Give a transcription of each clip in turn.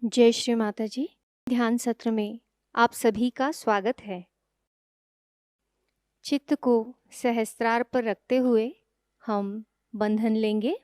जय श्री माता जी। ध्यान सत्र में आप सभी का स्वागत है। चित्त को सहस्त्रार पर रखते हुए हम बंधन लेंगे।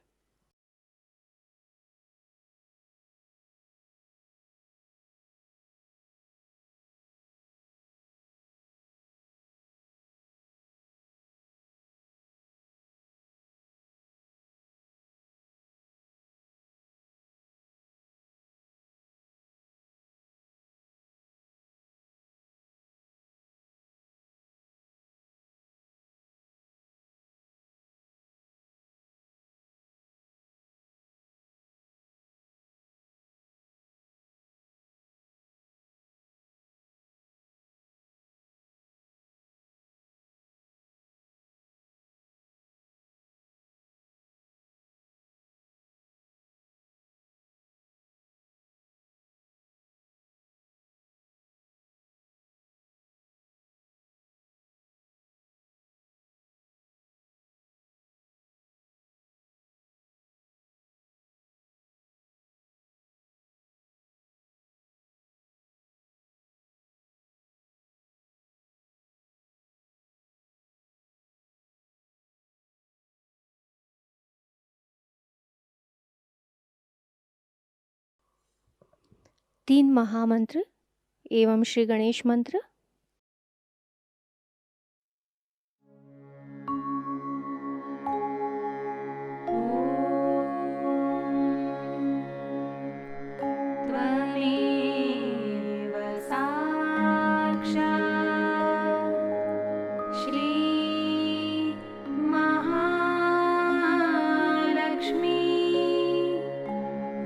तीन महामंत्र एवं श्री गणेश मंत्र। त्वमेव साक्षात् श्री महालक्ष्मी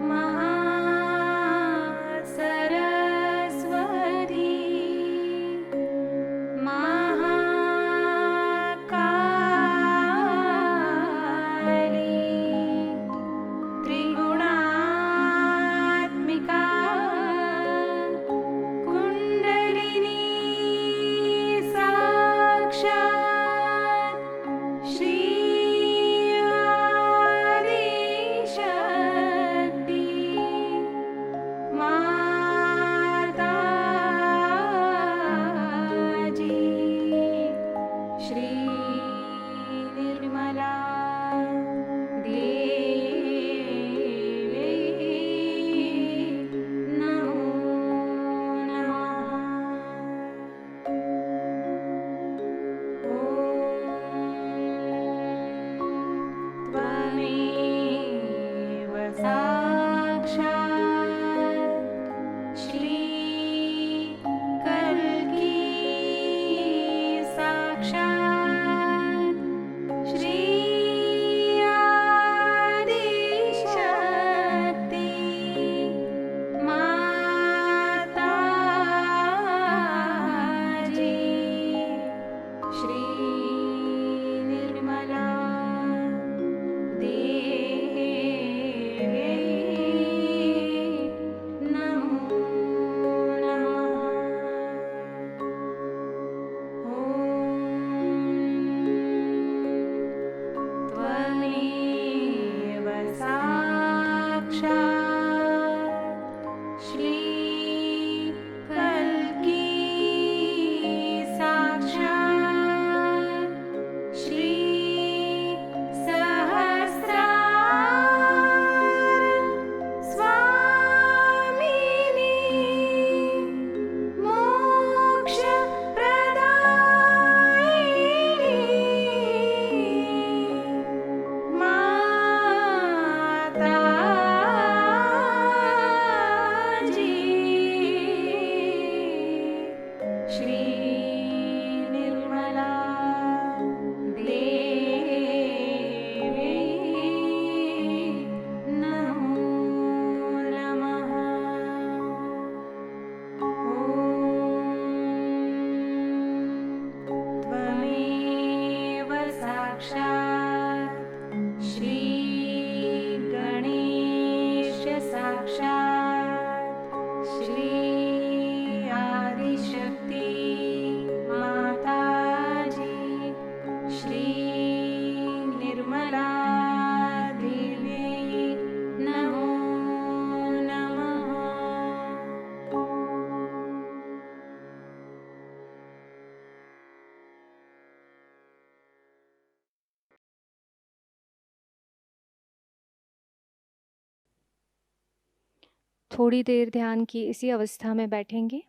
महासरस्वती थोड़ी देर ध्यान की इसी अवस्था में बैठेंगे।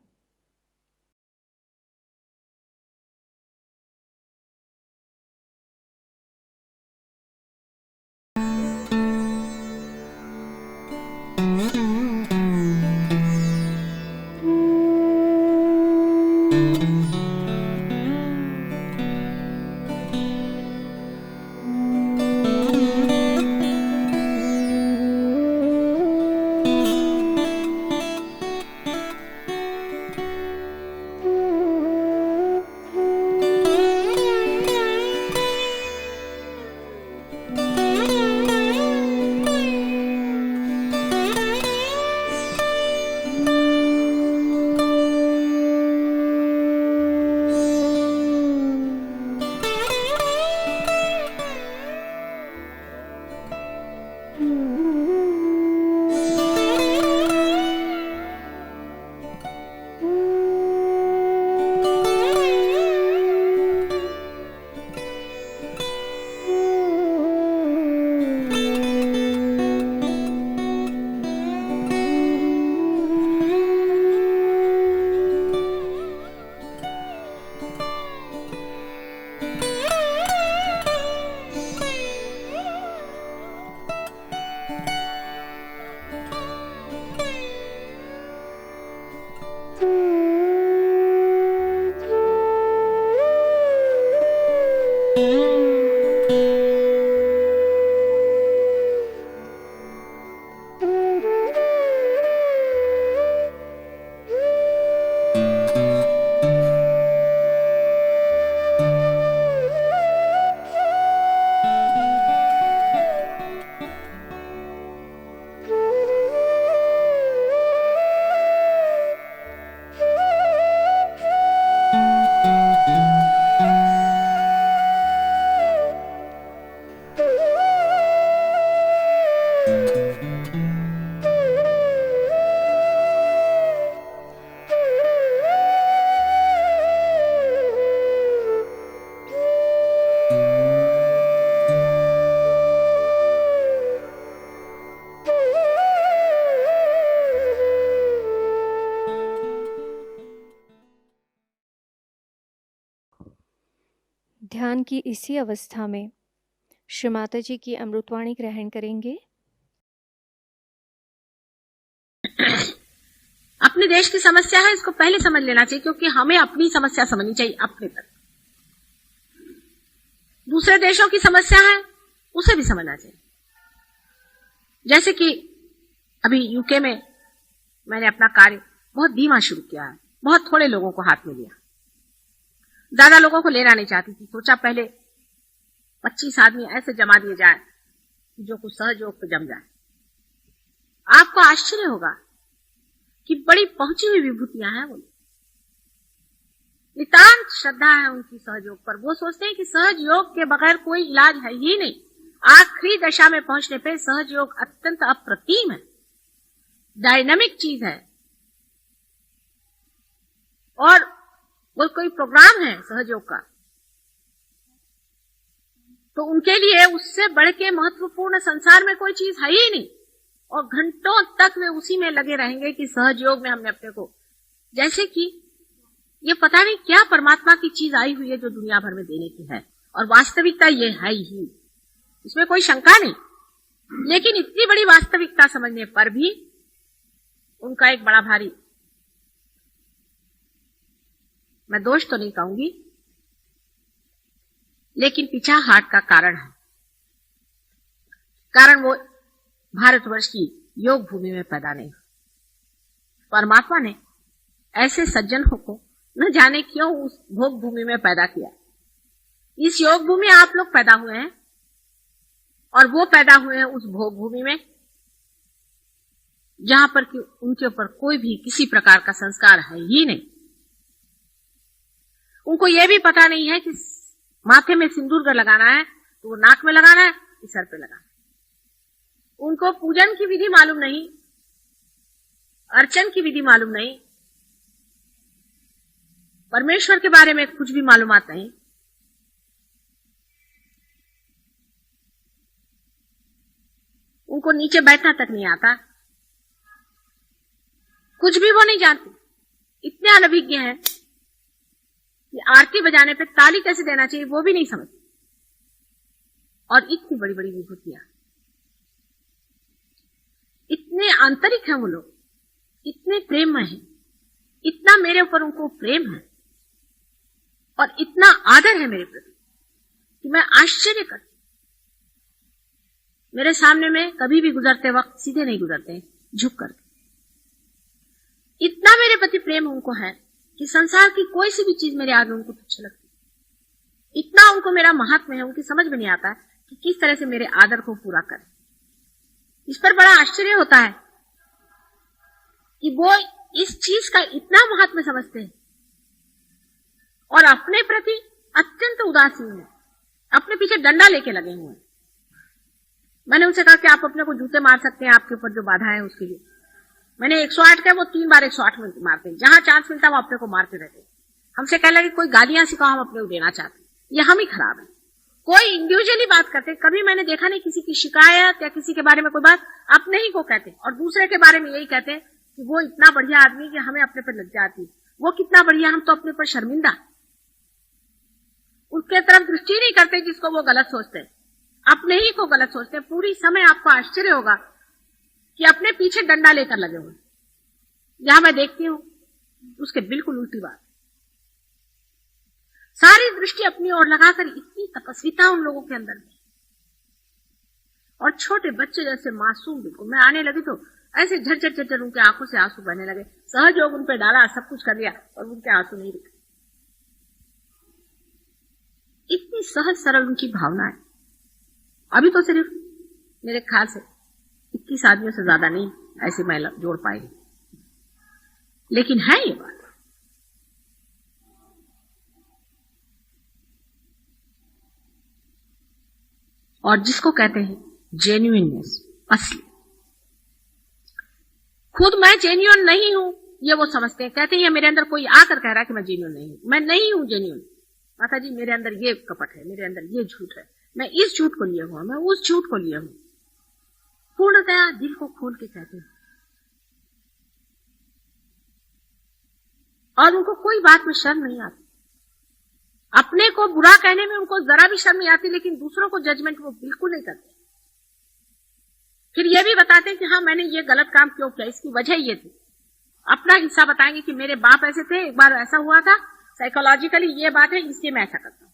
ध्यान की इसी अवस्था में श्री माता जी की अमृतवाणी ग्रहण करेंगे। अपने देश की समस्या है, इसको पहले समझ लेना चाहिए, क्योंकि हमें अपनी समस्या समझनी चाहिए अपने तक। दूसरे देशों की समस्या है, उसे भी समझना चाहिए। जैसे कि अभी यूके में मैंने अपना कार्य बहुत धीमा शुरू किया है, बहुत थोड़े लोगों को हाथ में लिया, ज्यादा लोगों को लेना नहीं चाहती थी। सोचा पहले 25 आदमी ऐसे जमा दिए जाए जो कुछ सहयोग पे जम जाए। आपको आश्चर्य होगा कि बड़ी पहुंची हुई विभूतियां हैं। वो नितांत श्रद्धा है उनकी सहयोग पर। वो सोचते हैं कि सहज योग के बगैर कोई इलाज है ही नहीं। आखिरी दशा में पहुंचने पे सहज योग अत्यंत अप्रतिम है, डायनामिक चीज है, और वो कोई प्रोग्राम है सहयोग का, तो उनके लिए उससे बढ़ के महत्वपूर्ण संसार में कोई चीज है ही नहीं। और घंटों तक वे उसी में लगे रहेंगे कि सहयोग में हमने अपने को, जैसे कि ये पता नहीं क्या परमात्मा की चीज आई हुई है जो दुनिया भर में देने की है, और वास्तविकता ये है ही, इसमें कोई शंका नहीं। लेकिन इतनी बड़ी वास्तविकता समझने पर भी उनका एक बड़ा भारी, मैं दोष तो नहीं कहूंगी, लेकिन पिछाहाट का कारण है। कारण वो भारतवर्ष की योग भूमि में पैदा नहीं। परमात्मा ने ऐसे सज्जनों को न जाने क्यों उस भोग भूमि में पैदा किया। इस योग भूमि में आप लोग पैदा हुए हैं, और वो पैदा हुए हैं उस भोग भूमि में जहां पर कि उनके ऊपर कोई भी किसी प्रकार का संस्कार है ही नहीं। उनको यह भी पता नहीं है कि माथे में सिंदूर लगाना है तो वो नाक में लगाना है कि सर पे लगाना है। उनको पूजन की विधि मालूम नहीं, अर्चन की विधि मालूम नहीं, परमेश्वर के बारे में कुछ भी मालूमात नहीं। उनको नीचे बैठना तक नहीं आता। कुछ भी वो नहीं जानते, इतने अनभिज्ञ हैं कि आरती बजाने पे ताली कैसे देना चाहिए वो भी नहीं समझते। और इतनी बड़ी बड़ी विभूतियां, इतने आंतरिक हैं वो लोग, इतने प्रेममय हैं, इतना मेरे ऊपर उनको प्रेम है और इतना आदर है मेरे प्रति कि मैं आश्चर्य करती। मेरे सामने में कभी भी गुजरते वक्त सीधे नहीं गुजरते, झुक करके। इतना मेरे प्रति प्रेम उनको है कि संसार की कोई सी भी चीज मेरे आगे उनको तुच्छ लगती। इतना उनको मेरा महात्म्य है, उनकी समझ में नहीं आता कि किस तरह से मेरे आदर को पूरा करें। इस पर बड़ा आश्चर्य होता है कि वो इस चीज का इतना महात्म्य समझते हैं और अपने प्रति अत्यंत उदासीन है, अपने पीछे डंडा लेके लगे हुए हैं। मैंने उनसे कहा कि आप अपने को जूते मार सकते हैं आपके ऊपर जो बाधा है उसके लिए। मैंने 108 किया, वो 3 बार 108 में मारते हैं, जहां चांस मिलता वो अपने को मारते रहते हैं। हमसे कहने लगे कोई गालियां सिखाओ, हम अपने को देना चाहते हैं। ये हम ही खराब है। कोई इंडिविजुअली बात करते, कभी मैंने देखा नहीं किसी की शिकायत या किसी के बारे में कोई बात अपने ही को कहते और दूसरे के बारे में यही कहते कि वो इतना बढ़िया आदमी कि हमें अपने पर लज्जा आती, वो कितना बढ़िया, हम तो अपने पर शर्मिंदा। उसके तरफ दृष्टि नहीं करते जिसको वो गलत सोचते हैं, अपने ही को गलत सोचते हैं। पूरी समय आपको आश्चर्य होगा कि अपने पीछे डंडा लेकर लगे हुए। जहां मैं देखती हूं उसके बिल्कुल उल्टी बात, सारी दृष्टि अपनी ओर लगाकर इतनी तपस्विता उन लोगों के अंदर में। और छोटे बच्चे जैसे मासूम, बिल्कुल मैं आने लगी तो ऐसे झरझर झरझर उनके आंखों से आंसू बहने लगे। सहयोग उन पे डाला, सब कुछ कर दिया और उनके आंसू नहीं रुके। इतनी सहज सरल उनकी भावना है। अभी तो सिर्फ मेरे ख्याल से 21 आदमियों से ज्यादा नहीं ऐसी महिला जोड़ पाएगी, लेकिन है ये बात। और जिसको कहते हैं जेन्युइननेस, असली, खुद मैं जेन्युइन नहीं हूं ये वो समझते हैं। कहते हैं मेरे अंदर कोई आकर कह रहा है कि मैं जेन्युइन नहीं हूं, मैं नहीं हूं जेन्युइन। माता जी मेरे अंदर ये कपट है, मेरे अंदर ये झूठ है, मैं इस झूठ को लिए हुआ, मैं उस झूठ को लिए हूं। पूर्णतया दिल को खोल के कहते हैं और उनको कोई बात में शर्म नहीं आती। अपने को बुरा कहने में उनको जरा भी शर्म नहीं आती, लेकिन दूसरों को जजमेंट वो बिल्कुल नहीं करते। फिर ये भी बताते हैं कि हाँ मैंने ये गलत काम क्यों किया, इसकी वजह ये थी। अपना हिस्सा बताएंगे कि मेरे बाप ऐसे थे, एक बार ऐसा हुआ था, साइकोलॉजिकली ये बात है इसलिए मैं ऐसा करता हूं।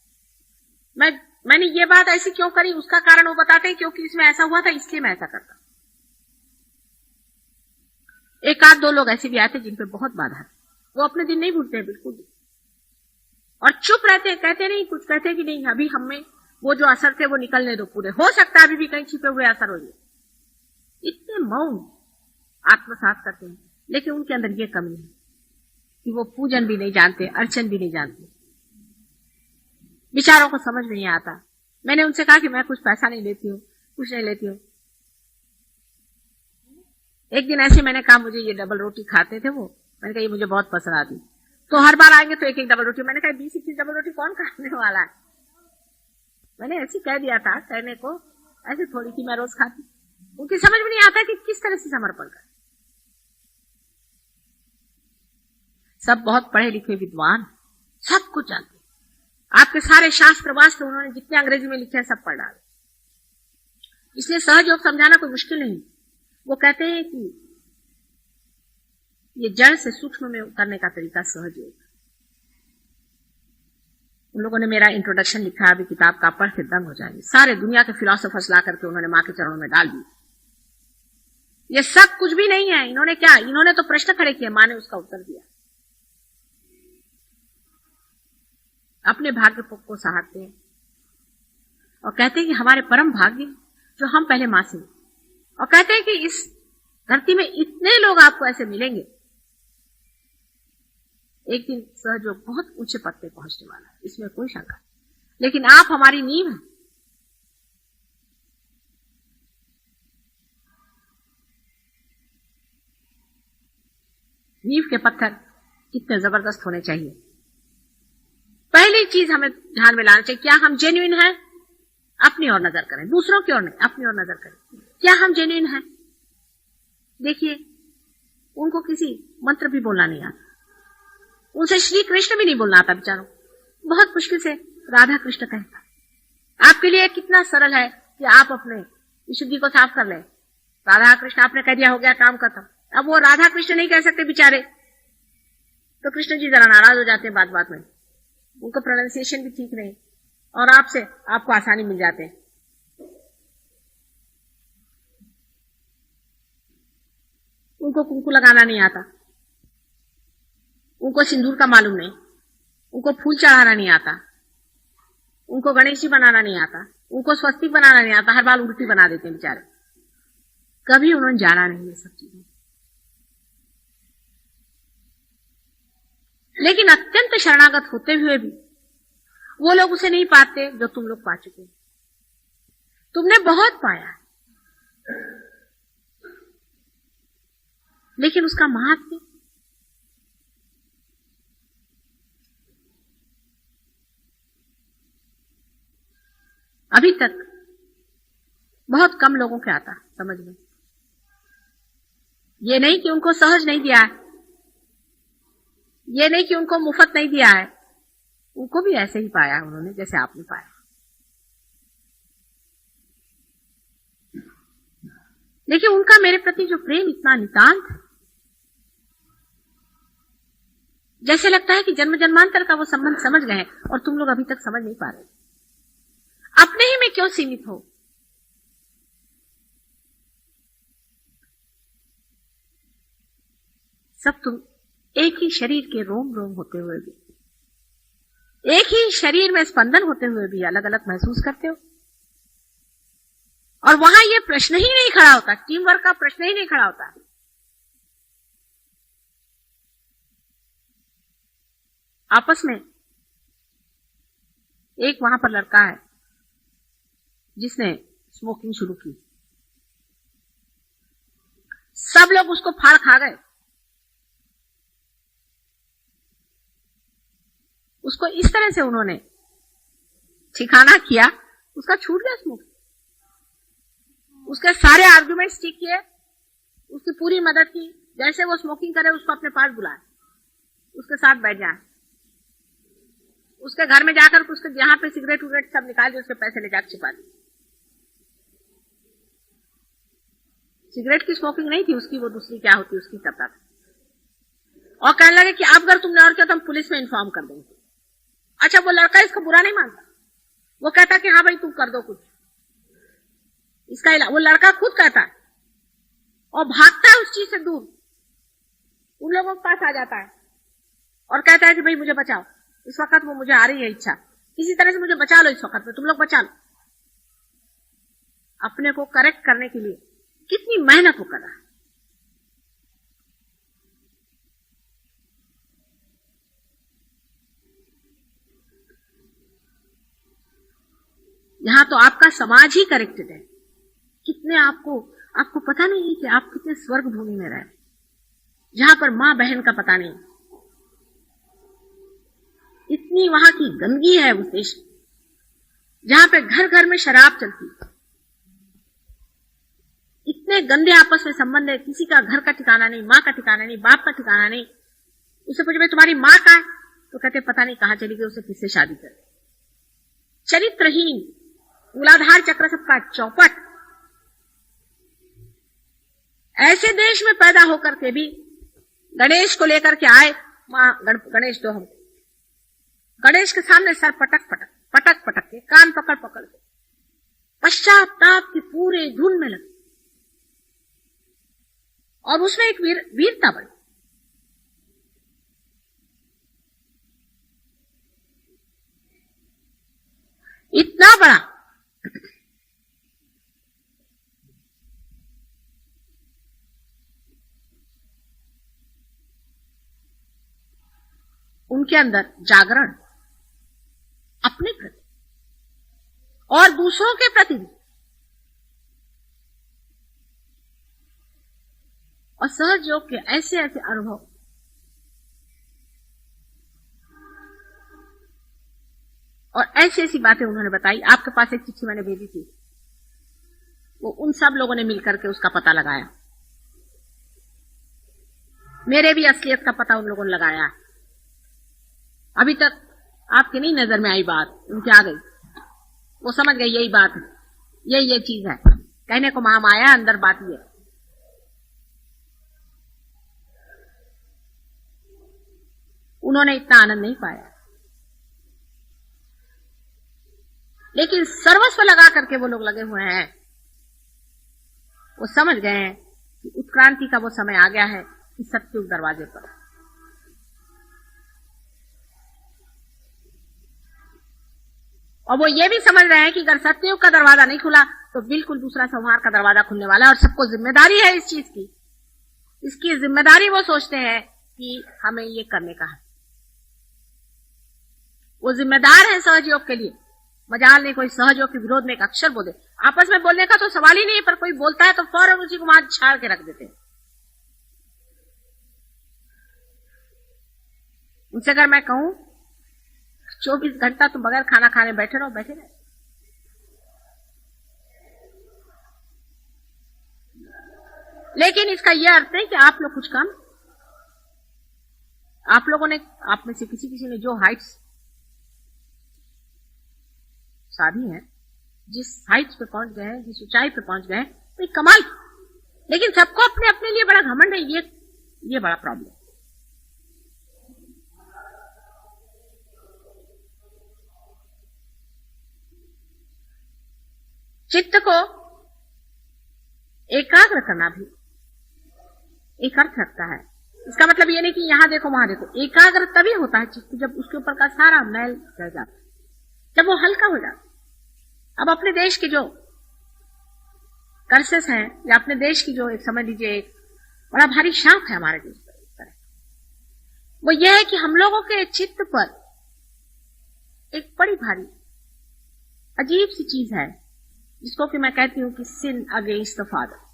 मैंने ये बात ऐसी क्यों करी, उसका कारण वो बताते हैं क्योंकि इसमें ऐसा हुआ था इसलिए मैं ऐसा करता हूं। एक आध 2 लोग ऐसे भी आए थे जिन पे बहुत बाधा है, वो अपने दिन नहीं भूलते हैं बिल्कुल भी, और चुप रहते हैं, कहते नहीं कुछ, कहते कि नहीं अभी हमें वो जो असर थे वो निकलने दो पूरे, हो सकता है अभी भी कहीं छिपे हुए असर हो जाए। इतने मौन आत्मसात करते हैं, लेकिन उनके अंदर ये कमी है कि वो पूजन भी नहीं जानते, अर्चन भी नहीं जानते। विचारों को समझ में नहीं आता। मैंने उनसे कहा कि मैं कुछ पैसा नहीं लेती हूँ, कुछ नहीं लेती हूँ। एक दिन ऐसे मैंने कहा मुझे ये डबल रोटी खाते थे वो, मैंने कहा ये मुझे बहुत पसंद आती, तो हर बार आएंगे तो एक एक डबल रोटी। मैंने कहा 20-21 डबल रोटी कौन खाने वाला है। मैंने ऐसे कह दिया था, कहने को ऐसे थोड़ी थी, मैं रोज खाती। उनकी समझ में नहीं आता कि किस तरह से समर्पण कर। सब बहुत पढ़े लिखे विद्वान, सब कुछ जानते, आपके सारे शास्त्र वास्त्र उन्होंने जितने अंग्रेजी में लिखे हैं सब पढ़ डाले, इसलिए सहयोग समझाना कोई मुश्किल नहीं। वो कहते हैं कि ये जड़ से सूक्ष्म में उतरने का तरीका सहयोग। उन लोगों ने मेरा इंट्रोडक्शन लिखा, अभी किताब का पढ़ के दंग हो जाएंगे। सारे दुनिया के फिलोसोफर्स ला करके उन्होंने मां के चरणों में डाल दी। ये सब कुछ भी नहीं है। इन्होंने क्या, इन्होंने तो प्रश्न खड़े किए, मां ने उसका उत्तर दिया। अपने भाग्य को सहारते हैं और कहते हैं कि हमारे परम भाग्य जो हम पहले मां से, और कहते हैं कि इस धरती में इतने लोग आपको ऐसे मिलेंगे, एक दिन सहयोग बहुत ऊंचे पद पे पहुंचने वाला है, इसमें कोई शंका नहीं। लेकिन आप हमारी नींव हैं। नींव के पत्थर कितने जबरदस्त होने चाहिए। पहली चीज हमें ध्यान में लाना चाहिए, क्या हम जेन्युइन हैं? अपनी ओर नजर करें, दूसरों की ओर नहीं, अपनी ओर नजर करें। क्या हम जेन्युइन हैं? देखिए उनको किसी मंत्र भी बोलना नहीं आता, उनसे श्री कृष्ण भी नहीं बोलना आता बेचारों, बहुत मुश्किल से राधा कृष्ण कहता। आपके लिए कितना सरल है कि आप अपने विशुद्धि को साफ कर ले, राधा कृष्ण आपने कह दिया, हो गया काम खत्म। अब वो राधा कृष्ण नहीं कह सकते बेचारे, तो कृष्ण जी जरा नाराज हो जाते हैं बात बात में, उनको प्रोनाउंसिएशन भी ठीक नहीं, और आपको आसानी मिल जाते हैं। उनको कुंकू लगाना नहीं आता, उनको सिंदूर का मालूम नहीं, उनको फूल चढ़ाना नहीं आता, उनको गणेश जी बनाना नहीं आता, उनको स्वस्तिक बनाना नहीं आता, हर बार उल्टी बना देते हैं बेचारे, कभी उन्होंने जाना नहीं है सब चीजें। लेकिन अत्यंत शरणागत होते हुए भी वो लोग उसे नहीं पाते जो तुम लोग पा चुके। तुमने बहुत पाया, लेकिन उसका महात्म्य अभी तक बहुत कम लोगों के आता समझ में। ये नहीं कि उनको सहज नहीं दिया है, ये नहीं कि उनको मुफ्त नहीं दिया है, उनको भी ऐसे ही पाया उन्होंने जैसे आपने पाया। लेकिन उनका मेरे प्रति जो प्रेम इतना नितांत है, जैसे लगता है कि जन्म जन्मांतर का वो संबंध समझ गए हैं और तुम लोग अभी तक समझ नहीं पा रहे। अपने ही में क्यों सीमित हो? सब तुम एक ही शरीर के रोम रोम होते हुए भी, एक ही शरीर में स्पंदन होते हुए भी अलग अलग महसूस करते हो। और वहां ये प्रश्न ही नहीं खड़ा होता, टीम वर्क का प्रश्न ही नहीं खड़ा होता। आपस में एक वहां पर लड़का है जिसने स्मोकिंग शुरू की, सब लोग उसको फाड़ खा गए, उसको इस तरह से उन्होंने ठिकाना किया, उसका छूट गया स्मोकिंग। उसके सारे आर्गुमेंट्स ठीक किए, उसकी पूरी मदद की, जैसे वो स्मोकिंग करे उसको अपने पास बुलाए, उसके साथ बैठ जाए, उसके घर में जाकर उसके जहां पे सिगरेट उगरेट सब निकाल के उसके पैसे ले जाकर छिपा दिए। सिगरेट की स्मोकिंग नहीं थी उसकी, वो दूसरी क्या होती उसकी करता था। और कहने लगे कि अब अगर तुमने और किया तो हम पुलिस में इन्फॉर्म कर देंगे। अच्छा, वो लड़का इसको बुरा नहीं मानता, वो कहता कि हाँ भाई तुम कर दो कुछ इसका इलाज। वो लड़का खुद कहता है और भागता है उस चीज से दूर, उन लोगों के पास आ जाता है और कहता है कि भाई मुझे बचाओ, इस वक्त वो मुझे आ रही है इच्छा, किसी तरह से मुझे बचा लो, इस वक्त में तुम लोग बचा लो। अपने को करेक्ट करने के लिए कितनी मेहनत वो कर रहा है। यहां तो आपका समाज ही करेक्टेड है। कितने आपको पता नहीं है कि आप कितने स्वर्ग भूमि में रहे, जहां पर मां बहन का पता नहीं। इतनी वहां की गंदगी है उस देश में, जहां पे घर घर में शराब चलती, इतने गंदे आपस में संबंध है, किसी का घर का ठिकाना नहीं, मां का ठिकाना नहीं, बाप का ठिकाना नहीं। उसे पूछे भाई तुम्हारी मां कहां है, तो कहते पता नहीं कहां चली गई, उसे किससे शादी कर। चरित्रहीन, मूलाधार चक्र सबका चौपट। ऐसे देश में पैदा होकर के भी गणेश को लेकर के आए, मां गणेश दो हमको। गणेश के सामने सर पटक पटक के, कान पकड़ पकड़ के पश्चाताप की पूरे धुन में लगे। और उसमें एक वीरता बड़ी। इतना बड़ा उनके अंदर जागरण अपने प्रति और दूसरों के प्रति भी, और सहज योग के ऐसे ऐसे अनुभव। और ऐसी ऐसी बातें उन्होंने बताई। आपके पास एक चिट्ठी मैंने भेजी थी, वो उन सब लोगों ने मिलकर के उसका पता लगाया। मेरे भी असलियत का पता उन लोगों ने लगाया है। अभी तक आपकी नहीं नजर में आई बात, उनके आ गई, वो समझ गए यही बात है, ये चीज है। कहने को महामाया, अंदर बात ये। उन्होंने इतना आनंद नहीं पाया, लेकिन सर्वस्व लगा करके वो लोग लगे हुए हैं। वो समझ गए हैं कि उत्क्रांति का वो समय आ गया है कि सत्युग दरवाजे पर। और वो ये भी समझ रहे हैं कि अगर सत्युग का दरवाजा नहीं खुला तो बिल्कुल दूसरा संहार का दरवाजा खुलने वाला है, और सबको जिम्मेदारी है इस चीज की। इसकी जिम्मेदारी वो सोचते हैं कि हमें ये करने का है। वो जिम्मेदार है सहयोग के लिए। मजाल नहीं कोई सहयोग के विरोध में एक अक्षर बोले। आपस में बोलने का तो सवाल ही नहीं है, पर कोई बोलता है तो फौरन उसी को वहां छाड़ के रख देते हैं। उनसे अगर मैं कहूं 24 घंटा तुम बगैर खाना खाने बैठे रहो, बैठे रहो। लेकिन इसका यह अर्थ नहीं कि आप लोग कुछ कम। आप लोगों ने, आप में से किसी ने जो हाइट्स साधी है, जिस हाइट्स पे पहुंच गए हैं, जिस ऊंचाई पे पहुंच गए हैं, तो कमाल। लेकिन सबको अपने अपने लिए बड़ा घमंड है, ये बड़ा प्रॉब्लम। चित्त को एकाग्र करना भी एक अर्थ रखता है। इसका मतलब ये नहीं कि यहां देखो वहां देखो। एकाग्र तभी होता है चित्त जब उसके ऊपर का सारा मैल चढ़ जाता है, जब वो हल्का हो जाता है। अब अपने देश के जो कर्सेस हैं, या अपने देश की जो एक समझ लीजिए एक बड़ा भारी शाप है हमारे देश पर, वो ये है कि हम लोगों के चित्त पर एक बड़ी भारी अजीब सी चीज है, जिसको कि मैं कहती हूं कि सिन अगेंस्ट द फादर।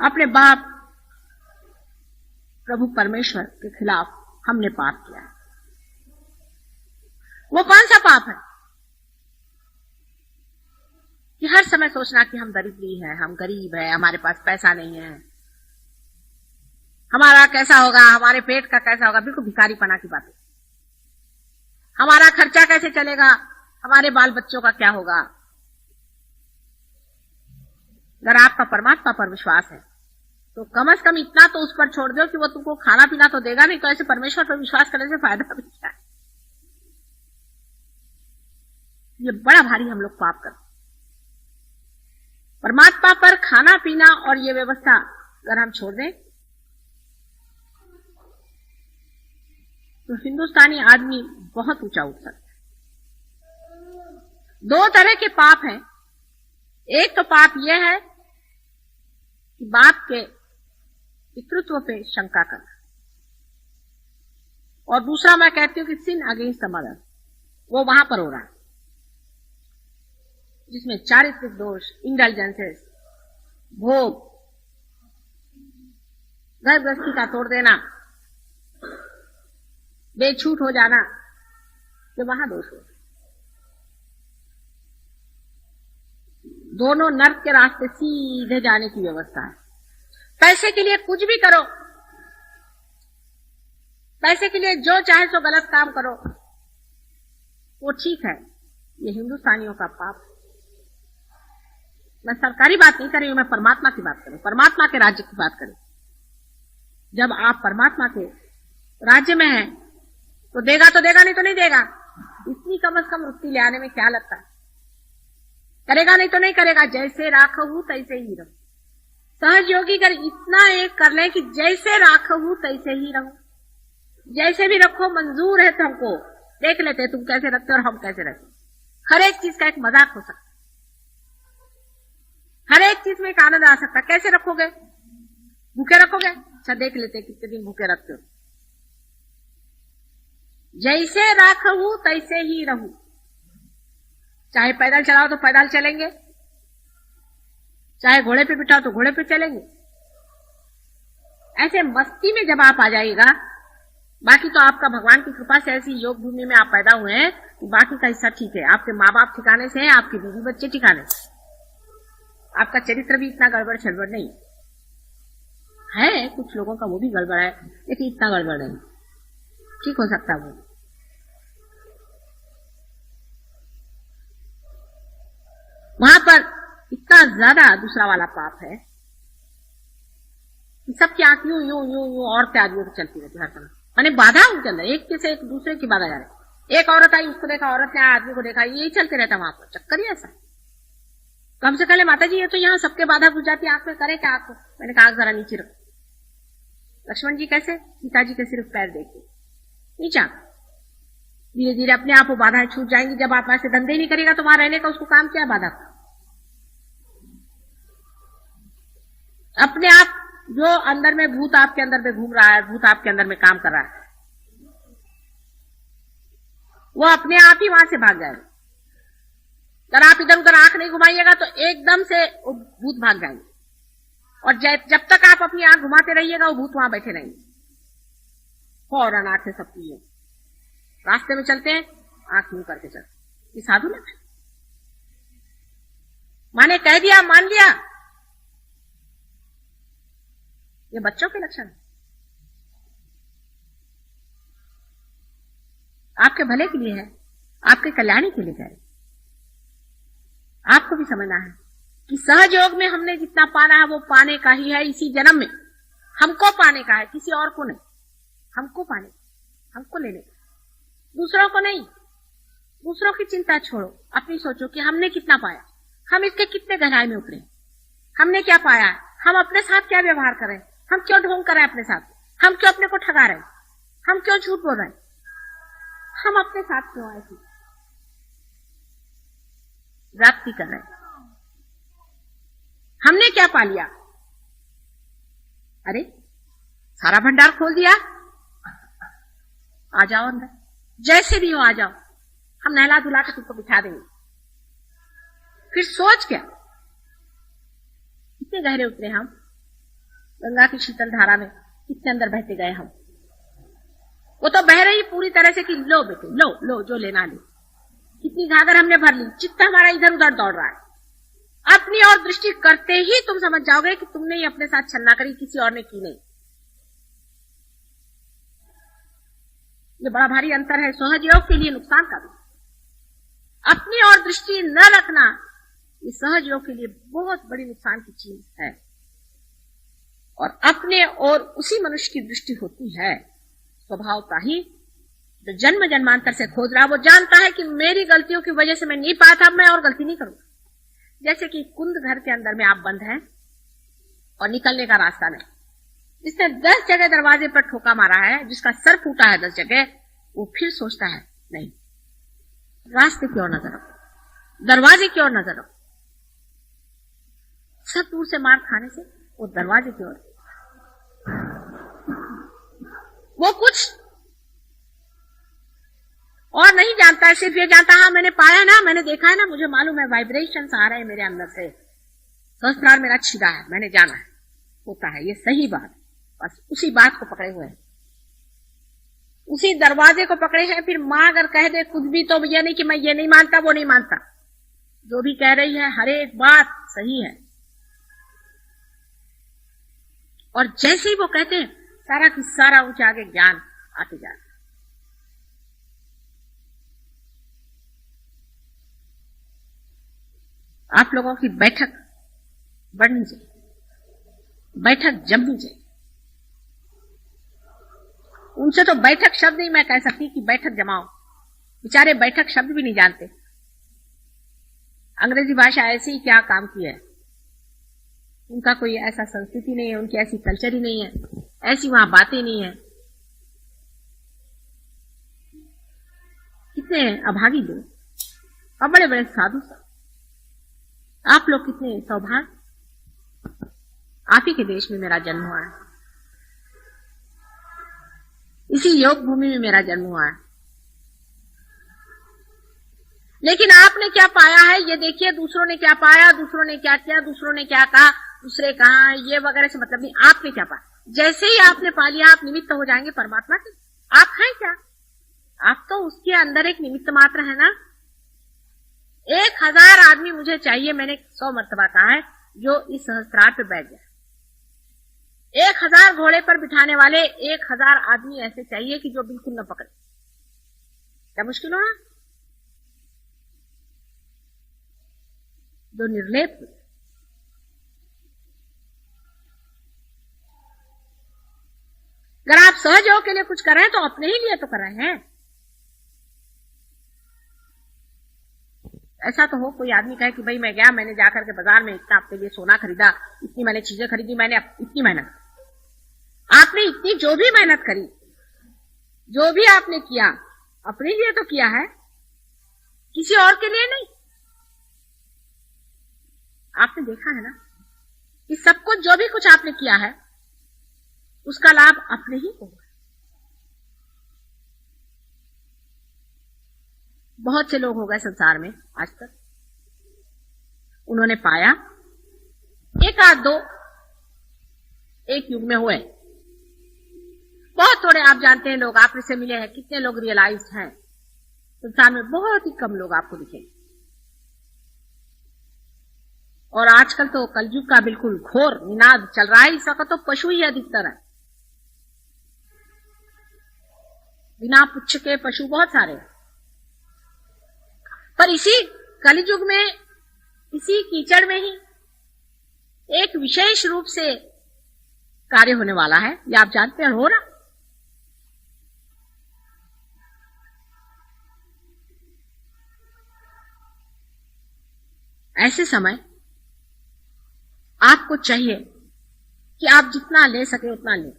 अपने बाप प्रभु परमेश्वर के खिलाफ हमने पाप किया है। वो कौन सा पाप है? कि हर समय सोचना कि हम दरिद्री है, हम गरीब है, हमारे पास पैसा नहीं है, हमारा कैसा होगा, हमारे पेट का कैसा होगा। बिल्कुल भिखारीपना की बात है। हमारा खर्चा कैसे चलेगा, हमारे बाल बच्चों का क्या होगा। अगर आपका परमात्मा पर विश्वास है तो कम से कम इतना तो उस पर छोड़ दो कि वो तुमको खाना पीना तो देगा नहीं, तो ऐसे परमेश्वर पर विश्वास करने से फायदा भी क्या है। ये बड़ा भारी हम लोग पाप करते। परमात्मा पर खाना पीना और ये व्यवस्था अगर हम छोड़ दें तो हिंदुस्तानी आदमी बहुत ऊंचा उठ सकता है। दो तरह के पाप हैं। एक तो पाप यह है कि बाप के पितृत्व पे शंका करना, और दूसरा मैं कहती हूं कि सिन अगेंस्ट द मदर, वो वहां पर हो रहा है, जिसमें चारित्रिक दोष, इंडल्जेंसेस, भोग, घर गृहस्थी का तोड़ देना, बेछूट हो जाना, ये वहां दोष हो। दोनों नर्क के रास्ते सीधे जाने की व्यवस्था है। पैसे के लिए कुछ भी करो, पैसे के लिए जो चाहे सो गलत काम करो, वो ठीक है। ये हिंदुस्तानियों का पाप। मैं सरकारी बात नहीं कर रही हूं, मैं परमात्मा की बात करूं, परमात्मा के राज्य की बात करूं। जब आप परमात्मा के राज्य में हैं तो देगा तो देगा, नहीं तो नहीं देगा। इतनी कम से कम वृत्ति ले आने में क्या लगता है। करेगा नहीं तो नहीं करेगा, जैसे राखहू तैसे ही रहूं। सहज योगी अगर इतना एक कर ले कि जैसे राखहू तैसे ही रहूं, जैसे भी रखो मंजूर है, तो हमको देख लेते तुम कैसे रखते और हम कैसे रखते। हर एक चीज का एक मजाक हो सकता, हर एक चीज में एक आनंद आ सकता। कैसे रखोगे? भूखे रखोगे? अच्छा देख लेते कितने दिन भूखे रखते हो। जैसे राखहू तैसे ही रहूं। चाहे पैदल चलाओ तो पैदल चलेंगे, चाहे घोड़े पे बिठाओ तो घोड़े पे चलेंगे। ऐसे मस्ती में जब आप आ जाइएगा, बाकी तो आपका भगवान की कृपा से ऐसी योग भूमि में आप पैदा हुए हैं कि बाकी का हिस्सा ठीक है। आपके माँ बाप ठिकाने से हैं, आपके बीवी बच्चे ठिकाने से, आपका चरित्र भी इतना गड़बड़ छड़बड़ नहीं। है कुछ लोगों का वो भी गड़बड़ है, लेकिन इतना गड़बड़ नहीं, ठीक हो सकता है वो। वहां पर इतना ज्यादा दूसरा वाला पाप है कि सबकी आंख यूं यूं यूं यूं औरतें आदमियों को चलती रहती हर समय, माने बाधा उनके अंदर, एक से एक दूसरे की बाधा जा रही। एक औरत आई, उसको देखा, औरत ने आदमी को देखा, यही चलते रहता वहां पर, चक्कर ही ऐसा। तो हमसे कहले माता जी ये तो यहाँ सबके बाधा घुस जाती है, आंख में करे क्या आपको? मैंने कहा जरा नीचे रखो। लक्ष्मण जी कैसे? सीता जी के सिर्फ पैर देखते नीचा, धीरे धीरे अपने आप वो बाधाएं छूट जाएंगी। जब आप ऐसे धंधे नहीं करेगा तो वहां रहने का उसको काम क्या बाधा का? अपने आप जो अंदर में भूत आपके अंदर में घूम रहा है, भूत आपके अंदर में काम कर रहा है, वो अपने आप ही वहां से भाग जाएगा। अगर आप इधर उधर आंख नहीं घुमाइएगा तो एकदम से वो भूत भाग जाएंगे, और जब तक आप अपनी आंख घुमाते रहिएगा वो भूत वहां बैठे रहेंगे। फौरन आंखें सबकी है, रास्ते में चलते हैं आंख मुंह करके चलते। ये साधु लक्षण, माने कह दिया मान लिया, ये बच्चों के लक्षण है। आपके भले के लिए है, आपके कल्याणी के लिए है। आपको भी समझना है कि सहज योग में हमने जितना पाना है वो पाने का ही है, इसी जन्म में हमको पाने का है, किसी और को नहीं। हमको पाने, हमको लेने का, दूसरों को नहीं। दूसरों की चिंता छोड़ो, अपनी सोचो कि हमने कितना पाया, हम इसके कितने गहराई में उतरे, हमने क्या पाया है, हम अपने साथ क्या व्यवहार कर रहे हैं, हम क्यों ढोंग कर रहे हैं अपने साथ, हम क्यों अपने को ठगा रहे हैं, हम क्यों झूठ बोल रहे हैं, हम अपने साथ क्यों ऐसी व्याप्ति कर रहे हैं, हमने क्या पा लिया? अरे सारा भंडार खोल दिया, आ जाओ अंदर, जैसे भी हो आ जाओ, हम नहला धुला के तुमको बिठा देंगे। फिर सोच क्या, कितने गहरे उतरे हम, गंगा की शीतल धारा में कितने अंदर बहते गए हम। वो तो बह रही पूरी तरह से कि लो बेटे लो लो जो लेना ले, कितनी घाघर हमने भर ली, चित्त हमारा इधर उधर दौड़ रहा है। अपनी और दृष्टि करते ही तुम समझ जाओगे कि तुमने ही अपने साथ छलना करी, किसी और ने की नहीं। ये बड़ा भारी अंतर है, सहज योग के लिए नुकसान का भी। अपनी और दृष्टि न रखना ये सहज योग के लिए बहुत बड़ी नुकसान की चीज है। और अपने और उसी मनुष्य की दृष्टि होती है स्वभाव का ही, जो जन्म जन्मांतर से खोज रहा, वो जानता है कि मेरी गलतियों की वजह से मैं नहीं पाया था, मैं और गलती नहीं करूंगा। जैसे कि कुंद घर के अंदर में आप बंद हैं और निकलने का रास्ता नहीं, जिसने 10 जगह दरवाजे पर ठोका मारा है, जिसका सर फूटा है 10 जगह, वो फिर सोचता है नहीं रास्ते की ओर नजर रखो, दरवाजे की ओर नजर रखो। सब दूर से मार खाने से वो दरवाजे की ओर, वो कुछ और नहीं जानता है, सिर्फ ये जानता है हाँ मैंने पाया ना, मैंने देखा है ना, मुझे मालूम है वाइब्रेशंस आ रहे हैं मेरे अंदर से, संस्कार मेरा छिदा है, मैंने जाना है, होता है ये सही बात। बस उसी बात को पकड़े हुए हैं, उसी दरवाजे को पकड़े हैं। फिर मां अगर कह दे कुछ भी तो ये नहीं कि मैं ये नहीं मानता वो नहीं मानता, जो भी कह रही है हर एक बात सही है। और जैसे ही वो कहते हैं सारा की सारा ऊंचे आगे ज्ञान आते जाता है। आप लोगों की बैठक बढ़नी चाहिए, बैठक जमनी चाहिए। उनसे तो बैठक शब्द ही मैं कह सकती कि बैठक जमाओ, बेचारे बैठक शब्द भी नहीं जानते। अंग्रेजी भाषा ऐसे ही क्या काम की है, उनका कोई ऐसा संस्कृति नहीं है, उनकी ऐसी कल्चर ही नहीं है, ऐसी वहां बातें नहीं है। कितने अभागी लोग और बड़े बड़े साधु सब, आप लोग कितने सौभाग्य, आप ही के देश में मेरा जन्म हुआ है, इसी योग भूमि में मेरा जन्म हुआ है। लेकिन आपने क्या पाया है ये देखिए, दूसरों ने क्या पाया, दूसरों ने क्या किया, दूसरों ने क्या कहा, दूसरे कहा, ये वगैरह से मतलब नहीं। आपने क्या पाया, जैसे ही आपने पा लिया आप निमित्त हो जाएंगे परमात्मा के। आप हैं क्या, आप तो उसके अंदर एक निमित्त मात्र है ना। 1000 आदमी मुझे चाहिए, मैंने 100 मर्तबा कहा है, जो इस सहस्त्रार पे बैठ जाए। 1000 1000 घोड़े पर बिठाने वाले 1000 आदमी ऐसे चाहिए कि जो बिल्कुल न पकड़े। क्या मुश्किल होना, जो निर्लेप हो। अगर आप सहयोग के लिए कुछ कर रहे हैं तो अपने ही लिए तो कर रहे हैं। ऐसा तो हो कोई आदमी कहे कि भाई मैं गया, मैंने जाकर के बाजार में इतना आपके लिए सोना खरीदा, इतनी मैंने चीजें खरीदी, मैंने इतनी मेहनत। आपने इतनी जो भी मेहनत करी, जो भी आपने किया, अपने लिए तो किया है, किसी और के लिए नहीं। आपने देखा है ना कि सब कुछ जो भी कुछ आपने किया है उसका लाभ अपने ही को हुआ। बहुत से लोग हो गए संसार में आज तक, उन्होंने पाया, एक आध दो एक युग में हुए, बहुत थोड़े आप जानते हैं लोग आप से मिले हैं। कितने लोग रियलाइज्ड हैं संसार में? बहुत ही कम लोग आपको दिखेंगे। और आजकल तो कलयुग का बिल्कुल घोर निनाद चल रहा है। इस वक्त तो पशु ही अधिकतर है, बिना पुच्छ के पशु बहुत सारे हैं। पर इसी कलयुग में, इसी कीचड़ में ही एक विशेष रूप से कार्य होने वाला है, ये आप जानते हैं, हो ना? ऐसे समय आपको चाहिए कि आप जितना ले सके उतना ले।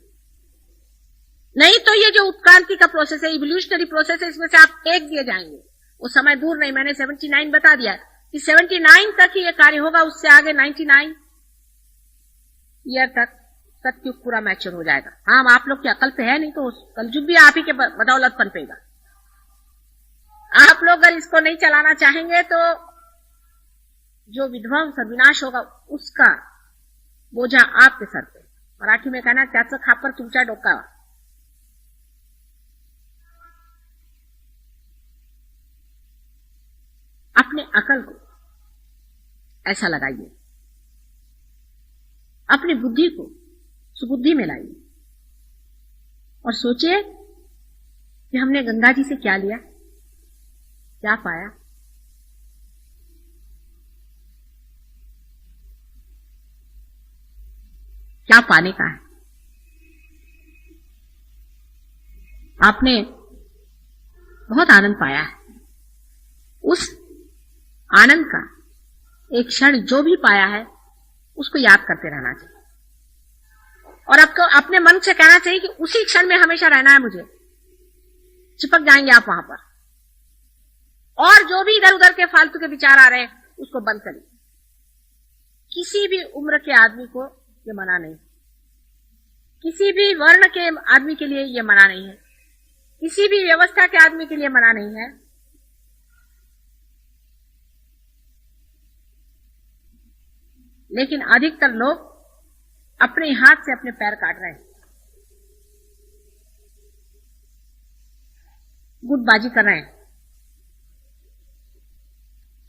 नहीं तो ये जो उत्क्रांति का प्रोसेस है, इवोल्यूशनरी प्रोसेस है, इसमें से आप फेंक दिए जाएंगे। वो समय दूर नहीं, मैंने 79 बता दिया कि 79 तक ही ये कार्य होगा, उससे आगे 99 ईयर तक सत्युग पूरा मैच्योर हो जाएगा। हाँ, हम आप लोग की अकल पे है, नहीं तो कलयुग भी आप ही के बदौलत पनपेगा। आप लोग अगर इसको नहीं चलाना चाहेंगे तो जो विध्वंस और विनाश होगा उसका बोझा आपके सर पे। मराठी में कहना, त्याचं खापर तुमच्या डोक्यावर। अपने अकल को ऐसा लगाइए, अपनी बुद्धि को सुबुद्धि में लाइए और सोचिए कि हमने गंगा जी से क्या लिया, क्या पाया। क्या पाने का है? आपने बहुत आनंद पाया है, उस आनंद का एक क्षण जो भी पाया है उसको याद करते रहना चाहिए और आपको अपने मन से कहना चाहिए कि उसी क्षण में हमेशा रहना है मुझे। चिपक जाएंगे आप वहां पर, और जो भी इधर उधर के फालतू के विचार आ रहे हैं उसको बंद करिए। किसी भी उम्र के आदमी को ये मना नहीं, किसी भी वर्ण के आदमी के लिए ये मना नहीं है, किसी भी व्यवस्था के आदमी के लिए मना नहीं है। लेकिन अधिकतर लोग अपने हाथ से अपने पैर काट रहे हैं, गुटबाजी कर रहे हैं।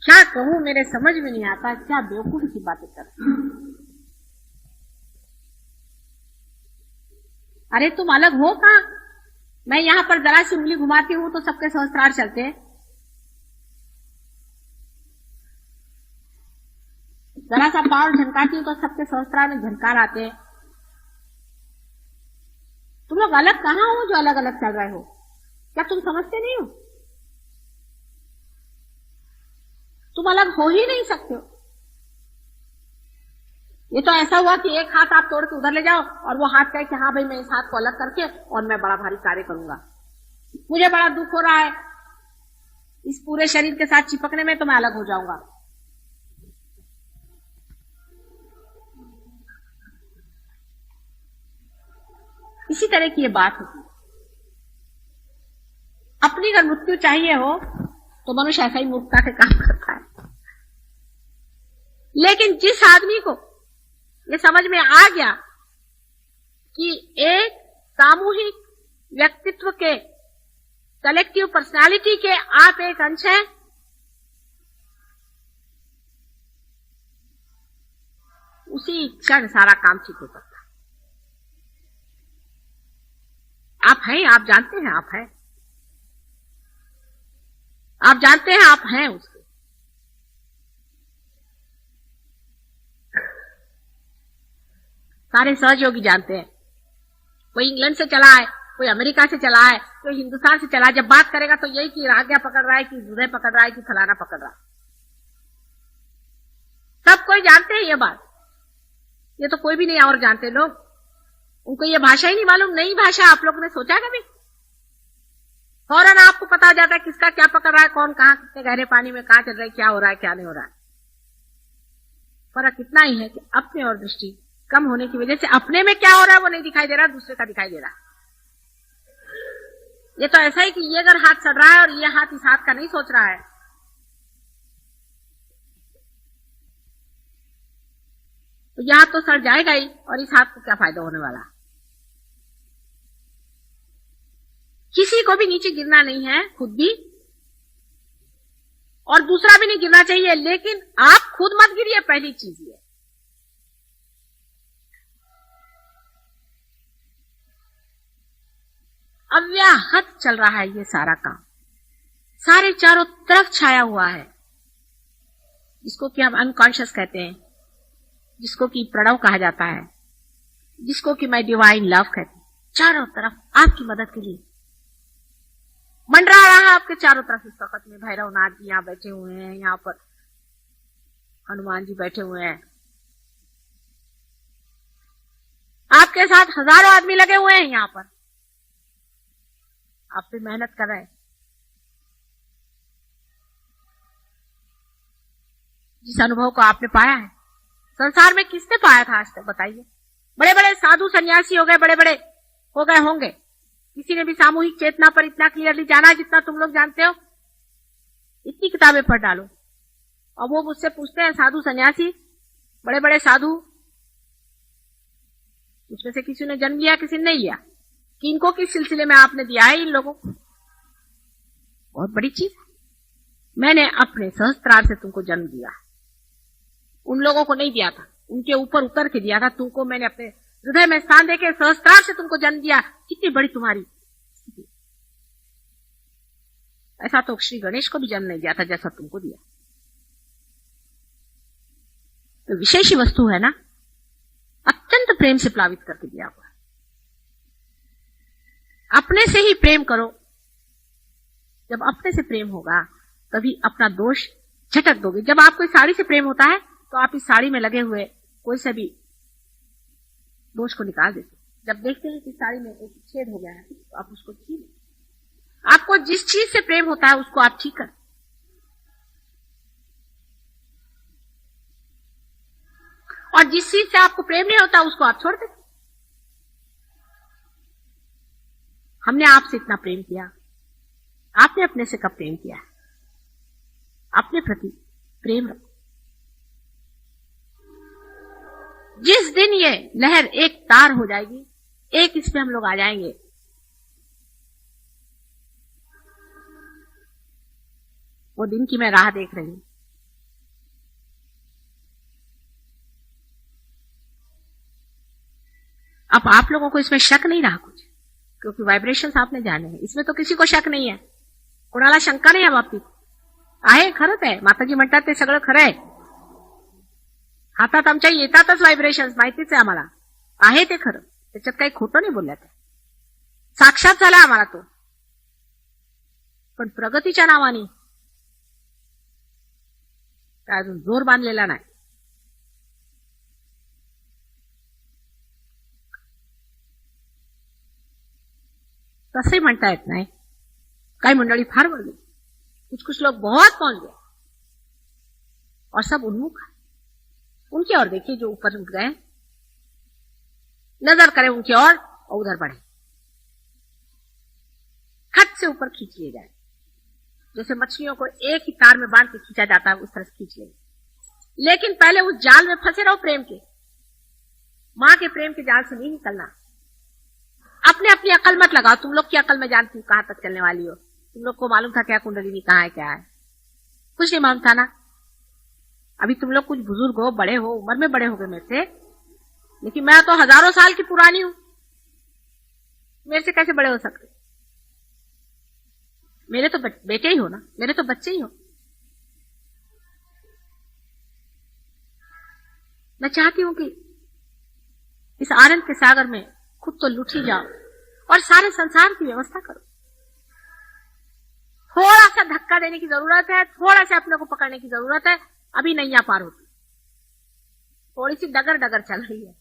क्या कहूं, मेरे समझ में नहीं आता, क्या बेवकूफी की बातें कर रहे हैं। अरे तुम अलग हो कहां? मैं यहां पर जरा सी उंगली घुमाती हूं तो सबके सहस्त्रार चलते हैं, जरा सा पाँव झनकाती हूं तो सबके सहस्त्रार में झनकार आते हैं। तुम लोग अलग कहां हो जो अलग अलग चल रहे हो? क्या तुम समझते नहीं हो? तुम अलग हो ही नहीं सकते हो। ये तो ऐसा हुआ कि एक हाथ आप तोड़ के उधर ले जाओ और वो हाथ कहे कि हाँ भाई मैं इस हाथ को अलग करके और मैं बड़ा भारी कार्य करूंगा। मुझे बड़ा दुख हो रहा है इस पूरे शरीर के साथ चिपकने में, तो मैं अलग हो जाऊंगा। इसी तरह की ये बात होती है। अपनी अगर मृत्यु चाहिए हो तो मनुष्य ऐसा ही मूर्खता के काम करता है। लेकिन जिस आदमी को ये समझ में आ गया कि एक सामूहिक व्यक्तित्व के, कलेक्टिव पर्सनालिटी के आप एक अंश हैं, उसी क्षण सारा काम ठीक हो सकता है। आप हैं, आप जानते हैं आप हैं, आप जानते हैं आप हैं उसके। सारे सहयोगी जानते हैं। कोई इंग्लैंड से चला है, कोई अमेरिका से चला है, कोई हिंदुस्तान से चला है, जब बात करेगा तो यही कि आज्ञा पकड़ रहा है, कि हृदय पकड़ रहा है, कि फलाना पकड़ रहा है। सब कोई जानते हैं ये बात। ये तो कोई भी नहीं और जानते लोग, उनको ये भाषा ही नहीं मालूम। नई भाषा आप लोगों ने सोचा कभी? फौरन आपको पता हो जाता है किसका क्या पकड़ रहा है, कौन कहां कितने गहरे पानी में कहां चल रहा है, क्या हो रहा है क्या नहीं हो रहा है। फर्क इतना ही है कि अपने और दृष्टि कम होने की वजह से अपने में क्या हो रहा है वो नहीं दिखाई दे रहा, दूसरे का दिखाई दे रहा है। ये तो ऐसा ही कि ये अगर हाथ सड़ रहा है और ये हाथ इस हाथ का नहीं सोच रहा है, तो यह हाथ तो सड़ जाएगा ही, और इस हाथ को क्या फायदा होने वाला। किसी को भी नीचे गिरना नहीं है, खुद भी और दूसरा भी नहीं गिरना चाहिए, लेकिन आप खुद मत गिरिए, पहली चीज ये। अव्याहत चल रहा है ये सारा काम, सारे चारों तरफ छाया हुआ है, जिसको कि हम अनकॉन्शियस कहते हैं, जिसको कि प्रणव कहा जाता है, जिसको कि मैं डिवाइन लव कहती हूं। चारों तरफ आपकी मदद के लिए मंडरा रहा है, आपके चारों तरफ इस वक्त में भैरवनाथ जी यहाँ बैठे हुए हैं, यहाँ पर हनुमान जी बैठे हुए हैं, आपके साथ हजारों आदमी लगे हुए हैं यहाँ पर, आप पे मेहनत कर रहे हैं। जिस अनुभव को आपने पाया है, संसार में किसने पाया था आज तक बताइए? बड़े बड़े साधु सन्यासी हो गए, बड़े बड़े हो गए होंगे, किसी ने भी सामूहिक चेतना पर इतना क्लियरली जाना है जितना तुम लोग जानते हो? इतनी किताबें पढ़ डालो। और वो मुझसे पूछते हैं, साधु सन्यासी, बड़े बड़े साधु, उसमें से किसी ने जन्म लिया, किसी ने नहीं लिया, किनको किस सिलसिले में आपने दिया है इन लोगों को? बहुत बड़ी चीज है। मैंने अपने सहस्त्रार से तुमको जन्म दिया, उन लोगों को नहीं दिया था, उनके ऊपर उतर के दिया था। तुमको मैंने अपने हृदय में स्थान देके सहस्त्रार से तुमको जन्म दिया। कितनी बड़ी तुम्हारी स्थिति। ऐसा तो श्री गणेश को भी जन्म नहीं दिया था जैसा तुमको दिया। तो विशेष ही वस्तु है ना, अत्यंत प्रेम से प्लावित करके दिया हुआ। अपने से ही प्रेम करो। जब अपने से प्रेम होगा तभी अपना दोष झटक दोगे। जब आपको इस साड़ी से प्रेम होता है तो आप इस साड़ी में लगे हुए कोई से भी दोष को निकाल देते। जब देखते हैं कि साड़ी में एक छेद हो गया है तो आप उसको ठीक, आपको जिस चीज से प्रेम होता है उसको आप ठीक कर। और जिस चीज से आपको प्रेम नहीं होता उसको आप छोड़ देते। हमने आपसे इतना प्रेम किया, आपने अपने से कब प्रेम किया? अपने प्रति प्रेम रखो। जिस दिन ये लहर एक तार हो जाएगी, एक इसमें हम लोग आ जाएंगे, वो दिन की मैं राह देख रही हूं। अब आप लोगों को इसमें शक नहीं रहा कुछ, क्योंकि वाइब्रेशंस आपने जाने हैं, इसमें तो किसी को शक नहीं है, कोणाला शंका नाही या बाबतीत। आहे खरंच आहे, माताजी म्हणतात ते सगळं खरं आहे। हातात आमच्या येतातच व्हायब्रेशन्स, माहितीच आहे आम्हाला, आहे ते खरं, त्याच्यात काही खोटं नाही बोलल्यात, साक्षात झाला आम्हाला तो। पण प्रगतीच्या नावाने काय अजून जोर बांधलेला नाही। तसे म्हणता येत नाही। काही मंडळी फार बढ़ गई, कुछ लोग बहुत पहुंच गए और सब उन्मुख है। उनकी ओर देखिए जो ऊपर उठ गए, नजर करें उनकी ओर और उधर बढ़े, खट से ऊपर खींच लिए जाए। जैसे मछलियों को एक ही तार में बांध के खींचा जाता है उस तरह से खींच लिए। लेकिन पहले उस जाल में फंसे रहो प्रेम के, मां के प्रेम के जाल से नहीं निकलना। अपने अपनी अकल मत लगाओ। तुम लोग की अकल में जानती हूं कहां तक चलने वाली हो। तुम लोग को मालूम था क्या कुंडलिनी कहां है, क्या है? कुछ नहीं मालूम था ना। अभी तुम लोग कुछ बुजुर्ग हो, बड़े हो, उम्र में बड़े हो गए मेरे से, लेकिन मैं तो हजारों साल की पुरानी हूं। मेरे से कैसे बड़े हो सकते? मेरे तो बेटे ही हो ना, मेरे तो बच्चे ही हो। मैं चाहती हूं कि इस आनंद के सागर में खुद तो लुट ही जाओ और सारे संसार की व्यवस्था करो। थोड़ा सा धक्का देने की जरूरत है, थोड़ा सा अपने को पकड़ने की जरूरत है, अभी नैया पार होती। थोड़ी सी डगर डगर चल रही है,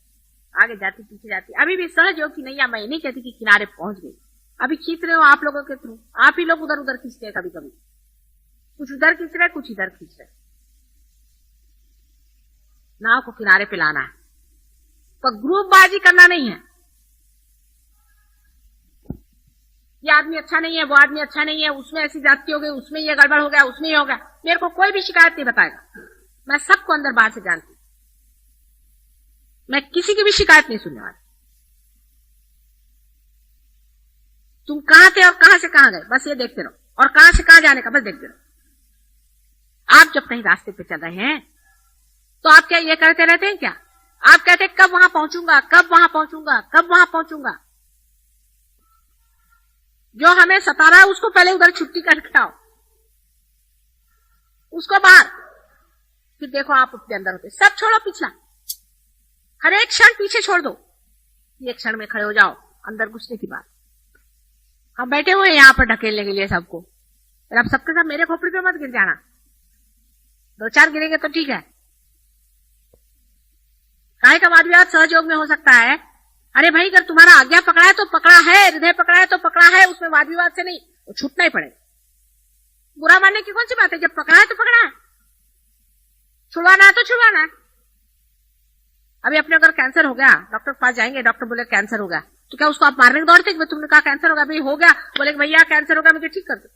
आगे जाती पीछे जाती। अभी भी सहज योग की नैया, मैं नहीं कहती कि किनारे पहुंच गई, अभी खींच रहे हो आप लोगों के थ्रू। आप ही लोग उधर उधर खींचते हैं, कभी कभी कुछ उधर खींच रहे, कुछ इधर खींच रहे। नाव को किनारे पे लाना है, पर ग्रुपबाजी करना नहीं है। ये आदमी अच्छा नहीं है, वो आदमी अच्छा नहीं है, उसमें ऐसी जाति हो गई, उसमें ये गड़बड़ हो गया, उसमें ये हो गया। मेरे को कोई भी शिकायत नहीं बताएगा, मैं सबको अंदर बाहर से जानती हूं। मैं किसी की भी शिकायत नहीं सुनने वाली। तुम कहां थे और कहां से कहां गए, बस ये देखते रहो, और कहां से कहां जाने का बस देखते रहो। आप जब कहीं रास्ते पे चल रहे हैं तो आप क्या ये करते रहते हैं क्या? आप कहते हैं कब वहां पहुंचूंगा, कब वहां पहुंचूंगा, कब वहां पहुंचूंगा। जो हमें सता रहा है उसको पहले उधर छुट्टी करके आओ, उसको बाहर, फिर देखो आप अपने अंदर होते। सब छोड़ो पिछला, हर एक क्षण पीछे छोड़ दो, ये क्षण में खड़े हो जाओ अंदर घुसने की बात। हम बैठे हुए हैं यहां पर ढकेलने के लिए सबको, फिर आप सबके साथ मेरे खोपड़ी पे मत गिर जाना। 2-4 गिरेंगे तो ठीक है। काहे का वाद विवाद सहज योग में हो सकता है। अरे भाई, अगर तुम्हारा आज्ञा पकड़ा है तो पकड़ा है, हृदय पकड़ा है तो पकड़ा है, उसमें वाद विवाद से नहीं, वो छूटना ही पड़ेगा। बुरा मानने की कौन सी बात है? जब पकड़ा है तो पकड़ा है, छुड़वाना है तो छुड़वाना है। अभी अपने अगर कैंसर हो गया, डॉक्टर के पास जाएंगे, डॉक्टर बोले कैंसर हो गया, तो क्या उसको आप मारने के दौड़ते कि तुमने कहा कैंसर हो गया, भाई हो गया, बोले भैया कैंसर हो गया, मुझे ठीक कर दो।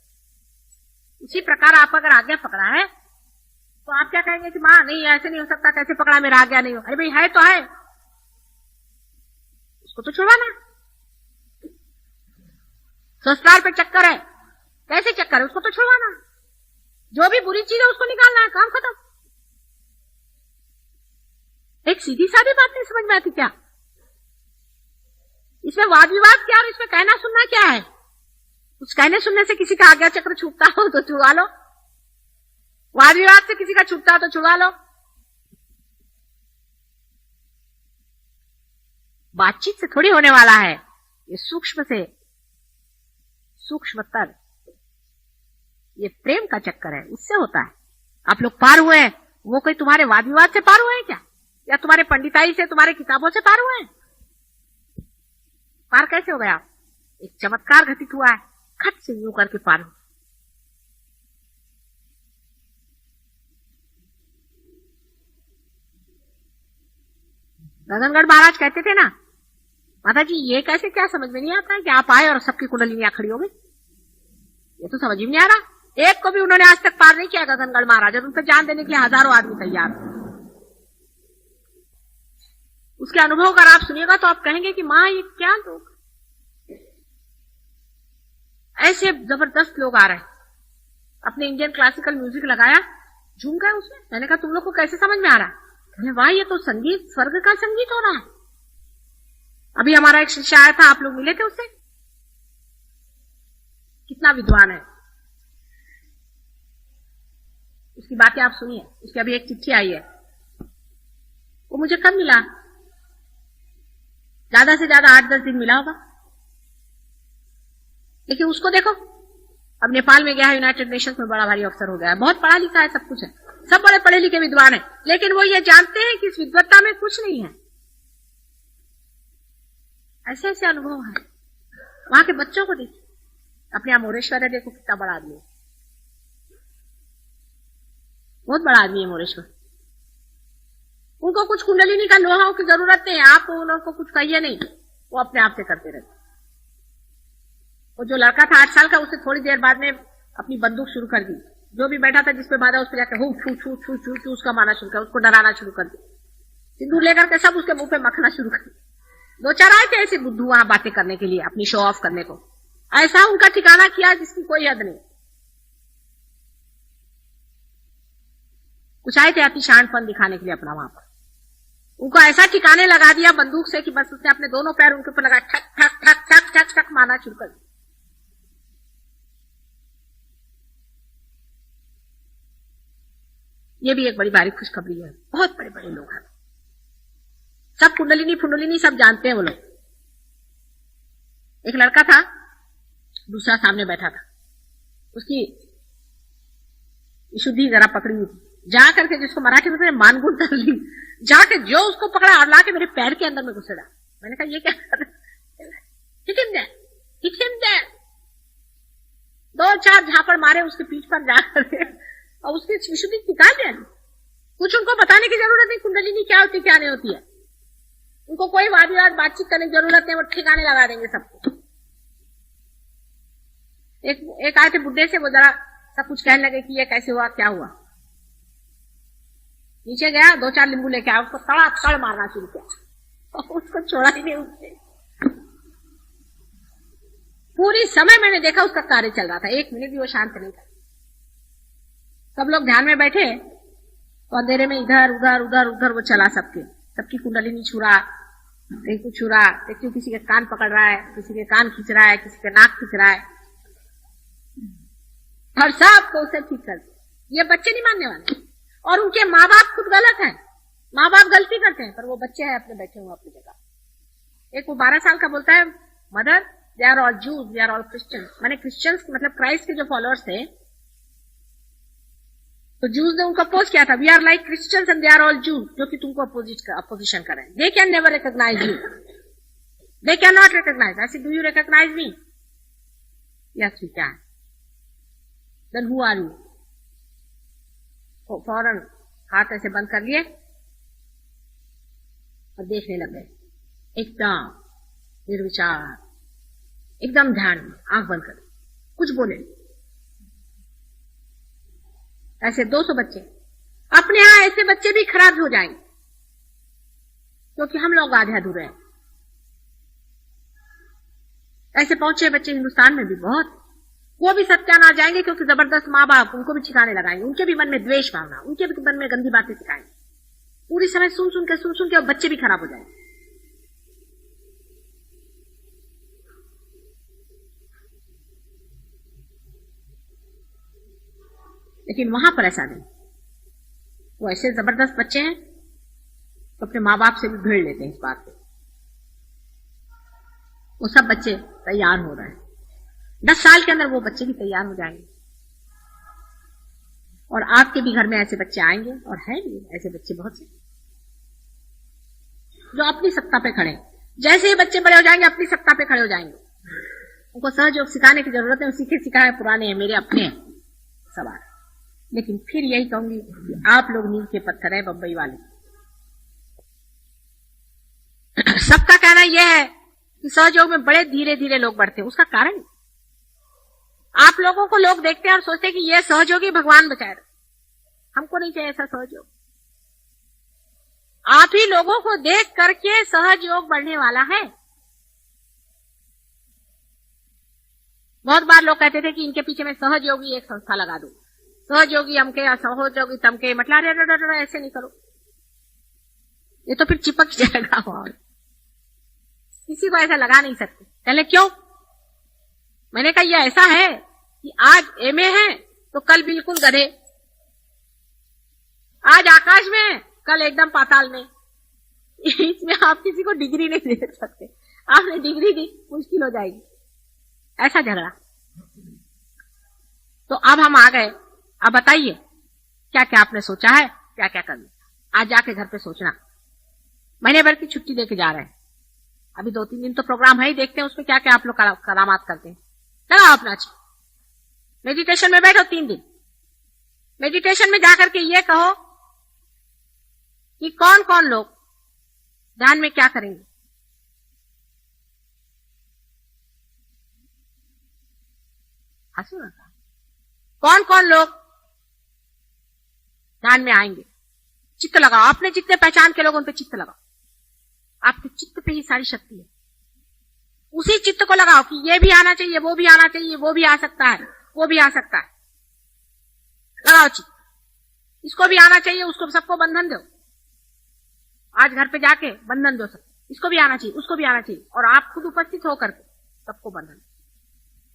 इसी प्रकार आप अगर आज्ञा पकड़ा है तो आप क्या कहेंगे कि मां नहीं, ऐसे नहीं हो सकता, कैसे पकड़ा, मेरा आज्ञा नहीं हो। अरे भाई है तो है, उसको तो छुड़वाना। ससुराल पे चक्कर है, कैसे चक्कर है, उसको तो छुड़वाना। जो भी बुरी चीज है उसको निकालना है, काम खत्म। एक सीधी सादी बात नहीं समझ में आती क्या? इसमें वाद विवाद क्या और इसमें कहना सुनना क्या है? कुछ कहने सुनने से किसी का आज्ञा चक्र छूटता हो तो छुड़वा लो, वाद विवाद से किसी का छूटता हो तो छुड़वा लो। बातचीत से थोड़ी होने वाला है, ये सूक्ष्म से सूक्ष्मतर, ये प्रेम का चक्कर है, उससे होता है। आप लोग पार हुए हैं, वो कोई तुम्हारे वाद विवाद से पार हुए हैं क्या, या तुम्हारे पंडिताई से, तुम्हारे किताबों से पार हुए हैं? पार कैसे हो गया? एक चमत्कार घटित हुआ है, खट से यूं करके पार हो। गगनगढ़ महाराज कहते थे ना, माता जी ये कैसे, क्या समझ में नहीं आता है कि आप आए और सबकी कुंडलियां खड़ी हो गई, ये तो समझ ही नहीं आ रहा। एक को भी उन्होंने आज तक पार नहीं किया गगनगढ़ महाराज, और उन पर जान देने के लिए हजारों आदमी तैयार। उसके अनुभव अगर आप सुनिएगा तो आप कहेंगे कि मां ये क्या लोग, ऐसे जबरदस्त लोग आ रहे हैं। अपने इंडियन क्लासिकल म्यूजिक लगाया, झूम गए उसमें। मैंने कहा तुम लोग को कैसे समझ में आ रहा है? वाह, ये तो संगीत, स्वर्ग का संगीत हो रहा है। अभी हमारा एक शिष्य आया था, आप लोग मिले थे उससे, कितना विद्वान है, उसकी बातें आप सुनिए। उसकी अभी एक चिट्ठी आई है, वो मुझे कब मिला, ज्यादा से ज्यादा 8-10 दिन मिला होगा। लेकिन उसको देखो, अब नेपाल में गया है, यूनाइटेड नेशंस में बड़ा भारी अफसर हो गया है, बहुत पढ़ा लिखा है, सब कुछ है, सब बड़े पढ़े लिखे विद्वान है, लेकिन वो ये जानते हैं कि इस विद्वत्ता में कुछ नहीं है। ऐसे ऐसे अनुभव है। वहां के बच्चों को देखिए, अपने यहाँ मोरेश्वर है, देखो कितना बड़ा आदमी है, बहुत बड़ा आदमी है मोरेश्वर। उनको कुछ कुंडलिनी का लोहाओं की जरूरत नहीं है, आप उनको कुछ कहिए नहीं, वो अपने आप से करते रहते। वो जो लड़का था 8 साल का, उससे थोड़ी देर बाद में अपनी बंदूक शुरू कर दी, जो भी बैठा था जिसपे बाधा उस पर जाकर हु छू छू छू छू छू उसका मारना शुरू कर, उसको डराना शुरू कर दी, सिंदूर लेकर के सब उसके मुंह पे मखना शुरू कर दिया। 2-4 आए थे ऐसे बुद्धू वहां बातें करने के लिए, अपनी शो ऑफ करने को, ऐसा उनका ठिकाना किया जिसकी कोई हद नहीं। कुछ आए थे अति शानपन दिखाने के लिए अपना वहां पर, उनको ऐसा ठिकाने लगा दिया बंदूक से कि बस उसने अपने दोनों पैर उनके ऊपर लगा, ठक ठक ठक ठक ठक ठक मारना शुरू कर दिया। ये भी एक बड़ी भारी खुशखबरी है। बहुत बड़े बड़े लोग हैं, सब कुंडलिनी फुंडलिनी सब जानते हैं वो लोग। एक लड़का था, दूसरा सामने बैठा था, उसकी शुद्धि जरा पकड़ी हुई थी। जा करके जिसको मराठी में मानगुण कर ली, जाके जो उसको पकड़ा और लाके मेरे पैर के अंदर में घुसेड़ा। मैंने कहा ये क्या कर रहे? दो चार झापड़ मारे उसके पीठ पर जाकर और उसकी विशुद्धि टिका दिया। कुछ उनको बताने की जरूरत नहीं कुंडलिनी क्या होती क्या नहीं होती है। उनको कोई वाद विवाद बातचीत करने की जरूरत नहीं, वो ठिकाने लगा देंगे सबको। एक आए थे बुड्ढे से, वो जरा सब कुछ कहने लगे कि ये कैसे हुआ क्या हुआ। नीचे गया, दो चार नींबू लेके आया, उसको तड़ा तड़ मारना शुरू किया और उसको छोड़ा ही नहीं उससे। पूरी समय मैंने देखा उसका कार्य चल रहा था, एक मिनट भी वो शांत नहीं था। सब लोग ध्यान में बैठे तो अंधेरे में इधर उधर उधर उधर वो चला सबकी कुंडलिनी छू रहा, कहीं कुछ छू रहा, देखती किसी के कान पकड़ रहा है, किसी के कान खींच रहा है, किसी के नाक खींच रहा है और सबको उसे ठीक कर दिया। ये बच्चे नहीं मानने वाले और उनके माँ बाप खुद गलत हैं। माँ बाप गलती करते हैं पर वो बच्चे हैं अपने बैठे हुए अपनी जगह। एक वो 12 साल का बोलता है, mother they are all Jews, they are all Christians. मैंने क्रिश्चियंस मतलब क्राइस्ट के जो फॉलोअर्स थे, तो जूज ने उनको अपोज किया था, we are like Christians and they are all Jews, जो कि तुमको अपोजिशन करें। They can never recognise you, they can not recognise. ऐसे do you recognise me? Yes we can. Then who are you? फौरन हाथ ऐसे बंद कर लिए और देखने लग गए, एकदम निर्विचार, एकदम ध्यान में, आंख बंद कर, कुछ बोले। ऐसे 200 बच्चे, अपने यहां ऐसे बच्चे भी खराब हो जाएंगे क्योंकि हम लोग आधे अधूरे हैं। ऐसे पहुंचे बच्चे हिंदुस्तान में भी बहुत, वो भी सत्यानाश जाएंगे क्योंकि जबरदस्त माँ बाप उनको भी ठिकाने लगाएंगे, उनके भी मन में द्वेष भावना, उनके भी मन में गंदी बातें सिखाएंगे। पूरी समय सुन सुन के और बच्चे भी खराब हो जाएंगे। लेकिन वहां पर ऐसा नहीं, वो ऐसे जबरदस्त बच्चे हैं तो अपने माँ बाप से भी भिड़ लेते हैं इस बात पे। वो सब बच्चे तैयार हो रहे हैं, 10 साल के अंदर वो बच्चे भी तैयार हो जाएंगे और आपके भी घर में ऐसे बच्चे आएंगे और हैं भी ऐसे बच्चे बहुत से जो अपनी सत्ता पे खड़े। जैसे ही बच्चे बड़े हो जाएंगे अपनी सत्ता पे खड़े हो जाएंगे, उनको सहयोग सिखाने की जरूरत है, सीखे सिखाए पुराने हैं, मेरे अपने सवाल। लेकिन फिर यही कहूंगी कि आप लोग नींव के पत्थर है बम्बई वाले। सबका कहना यह है कि सहयोग में बड़े धीरे धीरे लोग बढ़ते हैं। उसका कारण आप लोगों को लोग देखते हैं और सोचते हैं कि यह सहयोगी भगवान बचाए, हमको नहीं चाहिए ऐसा सहयोग। आप ही लोगों को देख करके सहयोग बढ़ने वाला है। बहुत बार लोग कहते थे कि इनके पीछे में सहयोगी एक संस्था लगा दूं, सहयोगी हमके या सहयोगी तमके, मतलब ऐसे नहीं करो, ये तो फिर चिपक जाएगा और किसी को ऐसा लगा नहीं सकते। पहले क्यों? मैंने कहा यह ऐसा है कि आज एमए है तो कल बिल्कुल गधे, आज आकाश में कल एकदम पाताल में। इसमें आप किसी को डिग्री नहीं दे सकते, आपने डिग्री दी मुश्किल हो जाएगी। ऐसा झगड़ा। तो अब हम आ गए, अब बताइए क्या क्या आपने सोचा है, क्या क्या करना। आज जाके घर पे सोचना, महीने भर की छुट्टी लेके जा रहे हैं, अभी 2-3 दिन तो प्रोग्राम है ही, देखते हैं उसमें क्या क्या आप लोग करामात करते हैं। लगाओ अपना मेडिटेशन में बैठो 3 दिन। मेडिटेशन में जाकर के ये कहो कि कौन कौन लोग ध्यान में क्या करेंगे। हंसी आता, कौन कौन लोग ध्यान में आएंगे। चित्त लगाओ, आपने जितने पहचान के लोग उन पे चित्त लगाओ। आपके चित्त पे ही सारी शक्ति है, उसी चित्त को लगाओ कि ये भी आना चाहिए, वो भी आना चाहिए, वो भी आ सकता है, वो भी आ सकता है। लगाओ चित्त, इसको भी आना चाहिए, उसको सबको बंधन दो आज घर पे जाके बंधन दो सकते, इसको भी आना चाहिए, उसको भी आना चाहिए, और आप खुद उपस्थित होकर के सबको बंधन।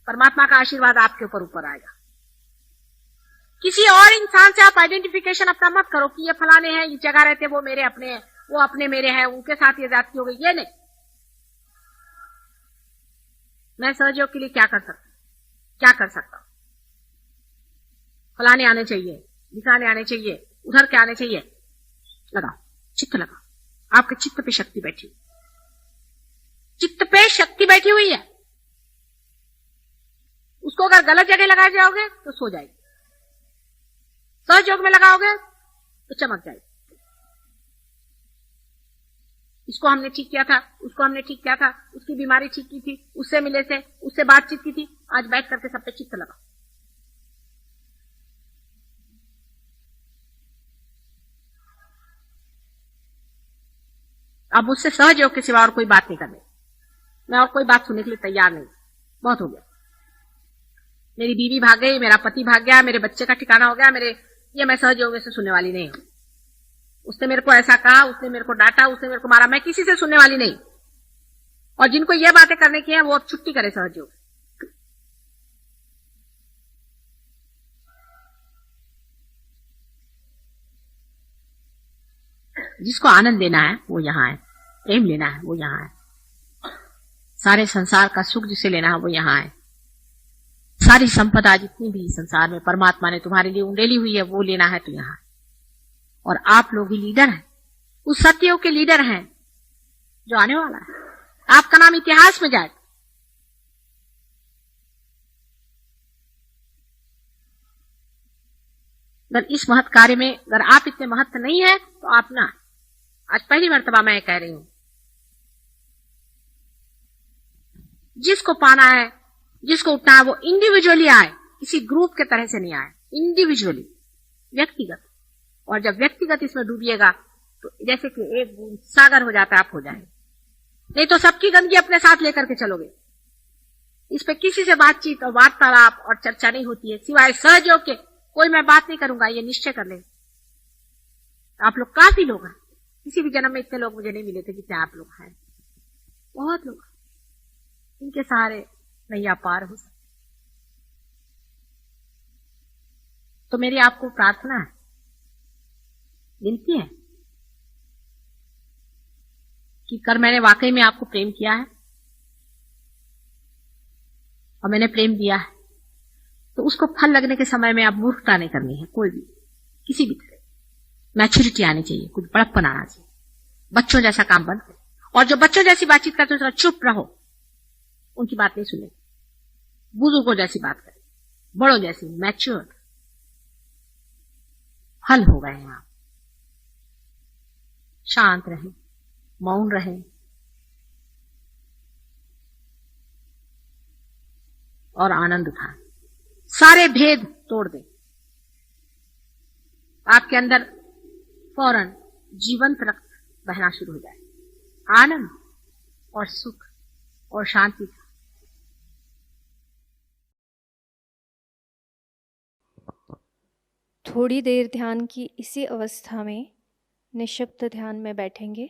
परमात्मा का आशीर्वाद आपके ऊपर ऊपर आएगा। किसी और इंसान से आप आइडेंटिफिकेशन अपना मत करो कि ये फलाने हैं, ये जगह रहते, वो मेरे अपने हैं, वो अपने मेरे हैं, उनके साथ ये जाति हो गई, ये नहीं। मैं सहयोग के लिए क्या कर सकता हूं? फलाने आने चाहिए, दिखाने आने चाहिए, उधर के आने चाहिए। लगाओ, चित्त लगाओ। आपके चित्त पे शक्ति बैठी हुई, चित्त पे शक्ति बैठी हुई है। उसको अगर गलत जगह लगा जाओगे तो सो जाएगी, सहयोग में लगाओगे तो चमक जाएगी। इसको हमने ठीक किया था, उसको हमने ठीक किया था, उसकी बीमारी ठीक की थी, उससे मिले थे, उससे बातचीत की थी, आज बैठ करके सब पे चित्त लगाओ। अब मुझसे सहयोग के सिवा और कोई बात नहीं करनी। मैं और कोई बात सुनने के लिए तैयार नहीं। बहुत हो गया। मेरी बीवी भाग गई, मेरा पति भाग गया, मेरे बच्चे का ठिकाना हो गया, ये मैं सहयोग से सुनने वाली नहीं हूं। उसने मेरे को ऐसा कहा, उसने मेरे को डांटा, उसने मेरे को मारा, मैं किसी से सुनने वाली नहीं। और जिनको ये बातें करने की है वो अब छुट्टी करे सहयोग। जिसको आनंद लेना है वो यहां है, प्रेम लेना है वो यहां है, सारे संसार का सुख जिसे लेना है वो यहां है, सारी संपदा जितनी भी संसार में परमात्मा ने तुम्हारे लिए उंडेली हुई है वो लेना है तो यहां है। और आप लोग ही लीडर हैं, उस सत्ययुग के लीडर हैं जो आने वाला है। आपका नाम इतिहास में जाएगा। अगर इस महत् कार्य में अगर आप इतने महत्व नहीं है तो आप ना, आज पहली मर्तबा मैं कह रही हूं, जिसको पाना है, जिसको उठना है वो इंडिविजुअली आए, किसी ग्रुप के तरह से नहीं आए, इंडिविजुअली, व्यक्तिगत। और जब व्यक्तिगत इसमें डूबिएगा तो जैसे कि एक बूंद सागर हो जाता है, आप हो जाएंगे। नहीं तो सबकी गंदगी अपने साथ लेकर के चलोगे। इस पे किसी से बातचीत और वार्तालाप और चर्चा नहीं होती है सिवाय सहयोग के। कोई मैं बात नहीं करूंगा, ये निश्चय कर ले। आप लोग काफी लोग हैं, किसी भी जन्म में इतने लोग मुझे नहीं मिले थे जितने आप लोग हैं। बहुत लोग, इनके सहारे नैया पार हो सकती। तो मेरी आपको प्रार्थना है, विनती है कि कर मैंने वाकई में आपको प्रेम किया है और मैंने प्रेम दिया है, तो उसको फल लगने के समय में आप मूर्खता नहीं करनी है। कोई भी, किसी भी तरह मैच्योरिटी आनी चाहिए, कुछ बड़प्पन आना चाहिए। बच्चों जैसा काम बंद करें, और जो बच्चों जैसी बातचीत करते हो चुप रहो, उनकी बात नहीं सुने। बुजुर्गों जैसी बात करें, बड़ों जैसी, मैच्योर। हल हो गए हैं आप, शांत रहें, मौन रहें और आनंद उठाएं। सारे भेद तोड़ दें। आपके अंदर फौरन जीवंत रक्त बहना शुरू हो जाए, आनंद और सुख और शांति का। थोड़ी देर ध्यान की इसी अवस्था में निःशब्द ध्यान में बैठेंगे।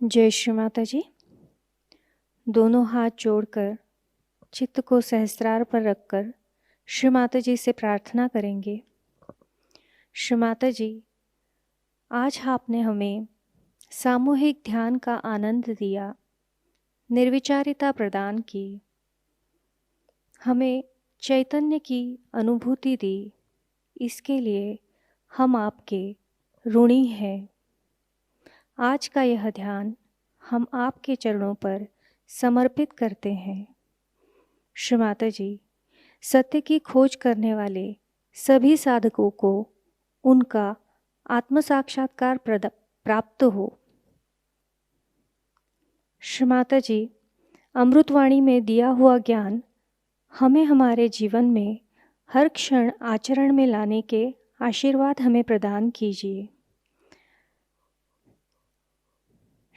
जय श्री माता जी। दोनों हाथ जोड़कर चित्त को सहस्त्रार पर रखकर श्री माता जी से प्रार्थना करेंगे। श्री माता जी, आज आपने हमें सामूहिक ध्यान का आनंद दिया, निर्विचारिता प्रदान की, हमें चैतन्य की अनुभूति दी। इसके लिए हम आपके ऋणी हैं। आज का यह ध्यान हम आपके चरणों पर समर्पित करते हैं। श्री माता जी, सत्य की खोज करने वाले सभी साधकों को उनका आत्म साक्षात्कार प्राप्त हो। श्री माता जी, अमृतवाणी में दिया हुआ ज्ञान हमें हमारे जीवन में हर क्षण आचरण में लाने के आशीर्वाद हमें प्रदान कीजिए।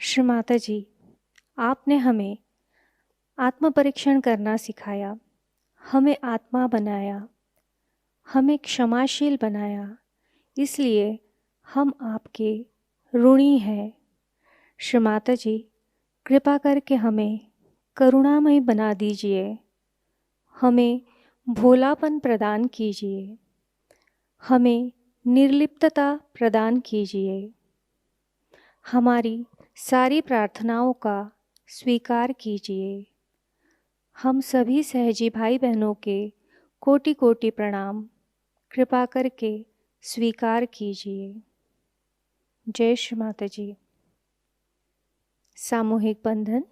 श्री माता जी, आपने हमें आत्म परीक्षण करना सिखाया, हमें आत्मा बनाया, हमें क्षमाशील बनाया, इसलिए हम आपके ऋणी हैं। श्री माता जी, कृपा करके हमें करुणामय बना दीजिए, हमें भोलापन प्रदान कीजिए, हमें निर्लिप्तता प्रदान कीजिए। हमारी सारी प्रार्थनाओं का स्वीकार कीजिए। हम सभी सहजी भाई बहनों के कोटि कोटि प्रणाम कृपा करके स्वीकार कीजिए। जय श्री माता जी। सामूहिक बंधन।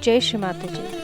जय श्री माता जी।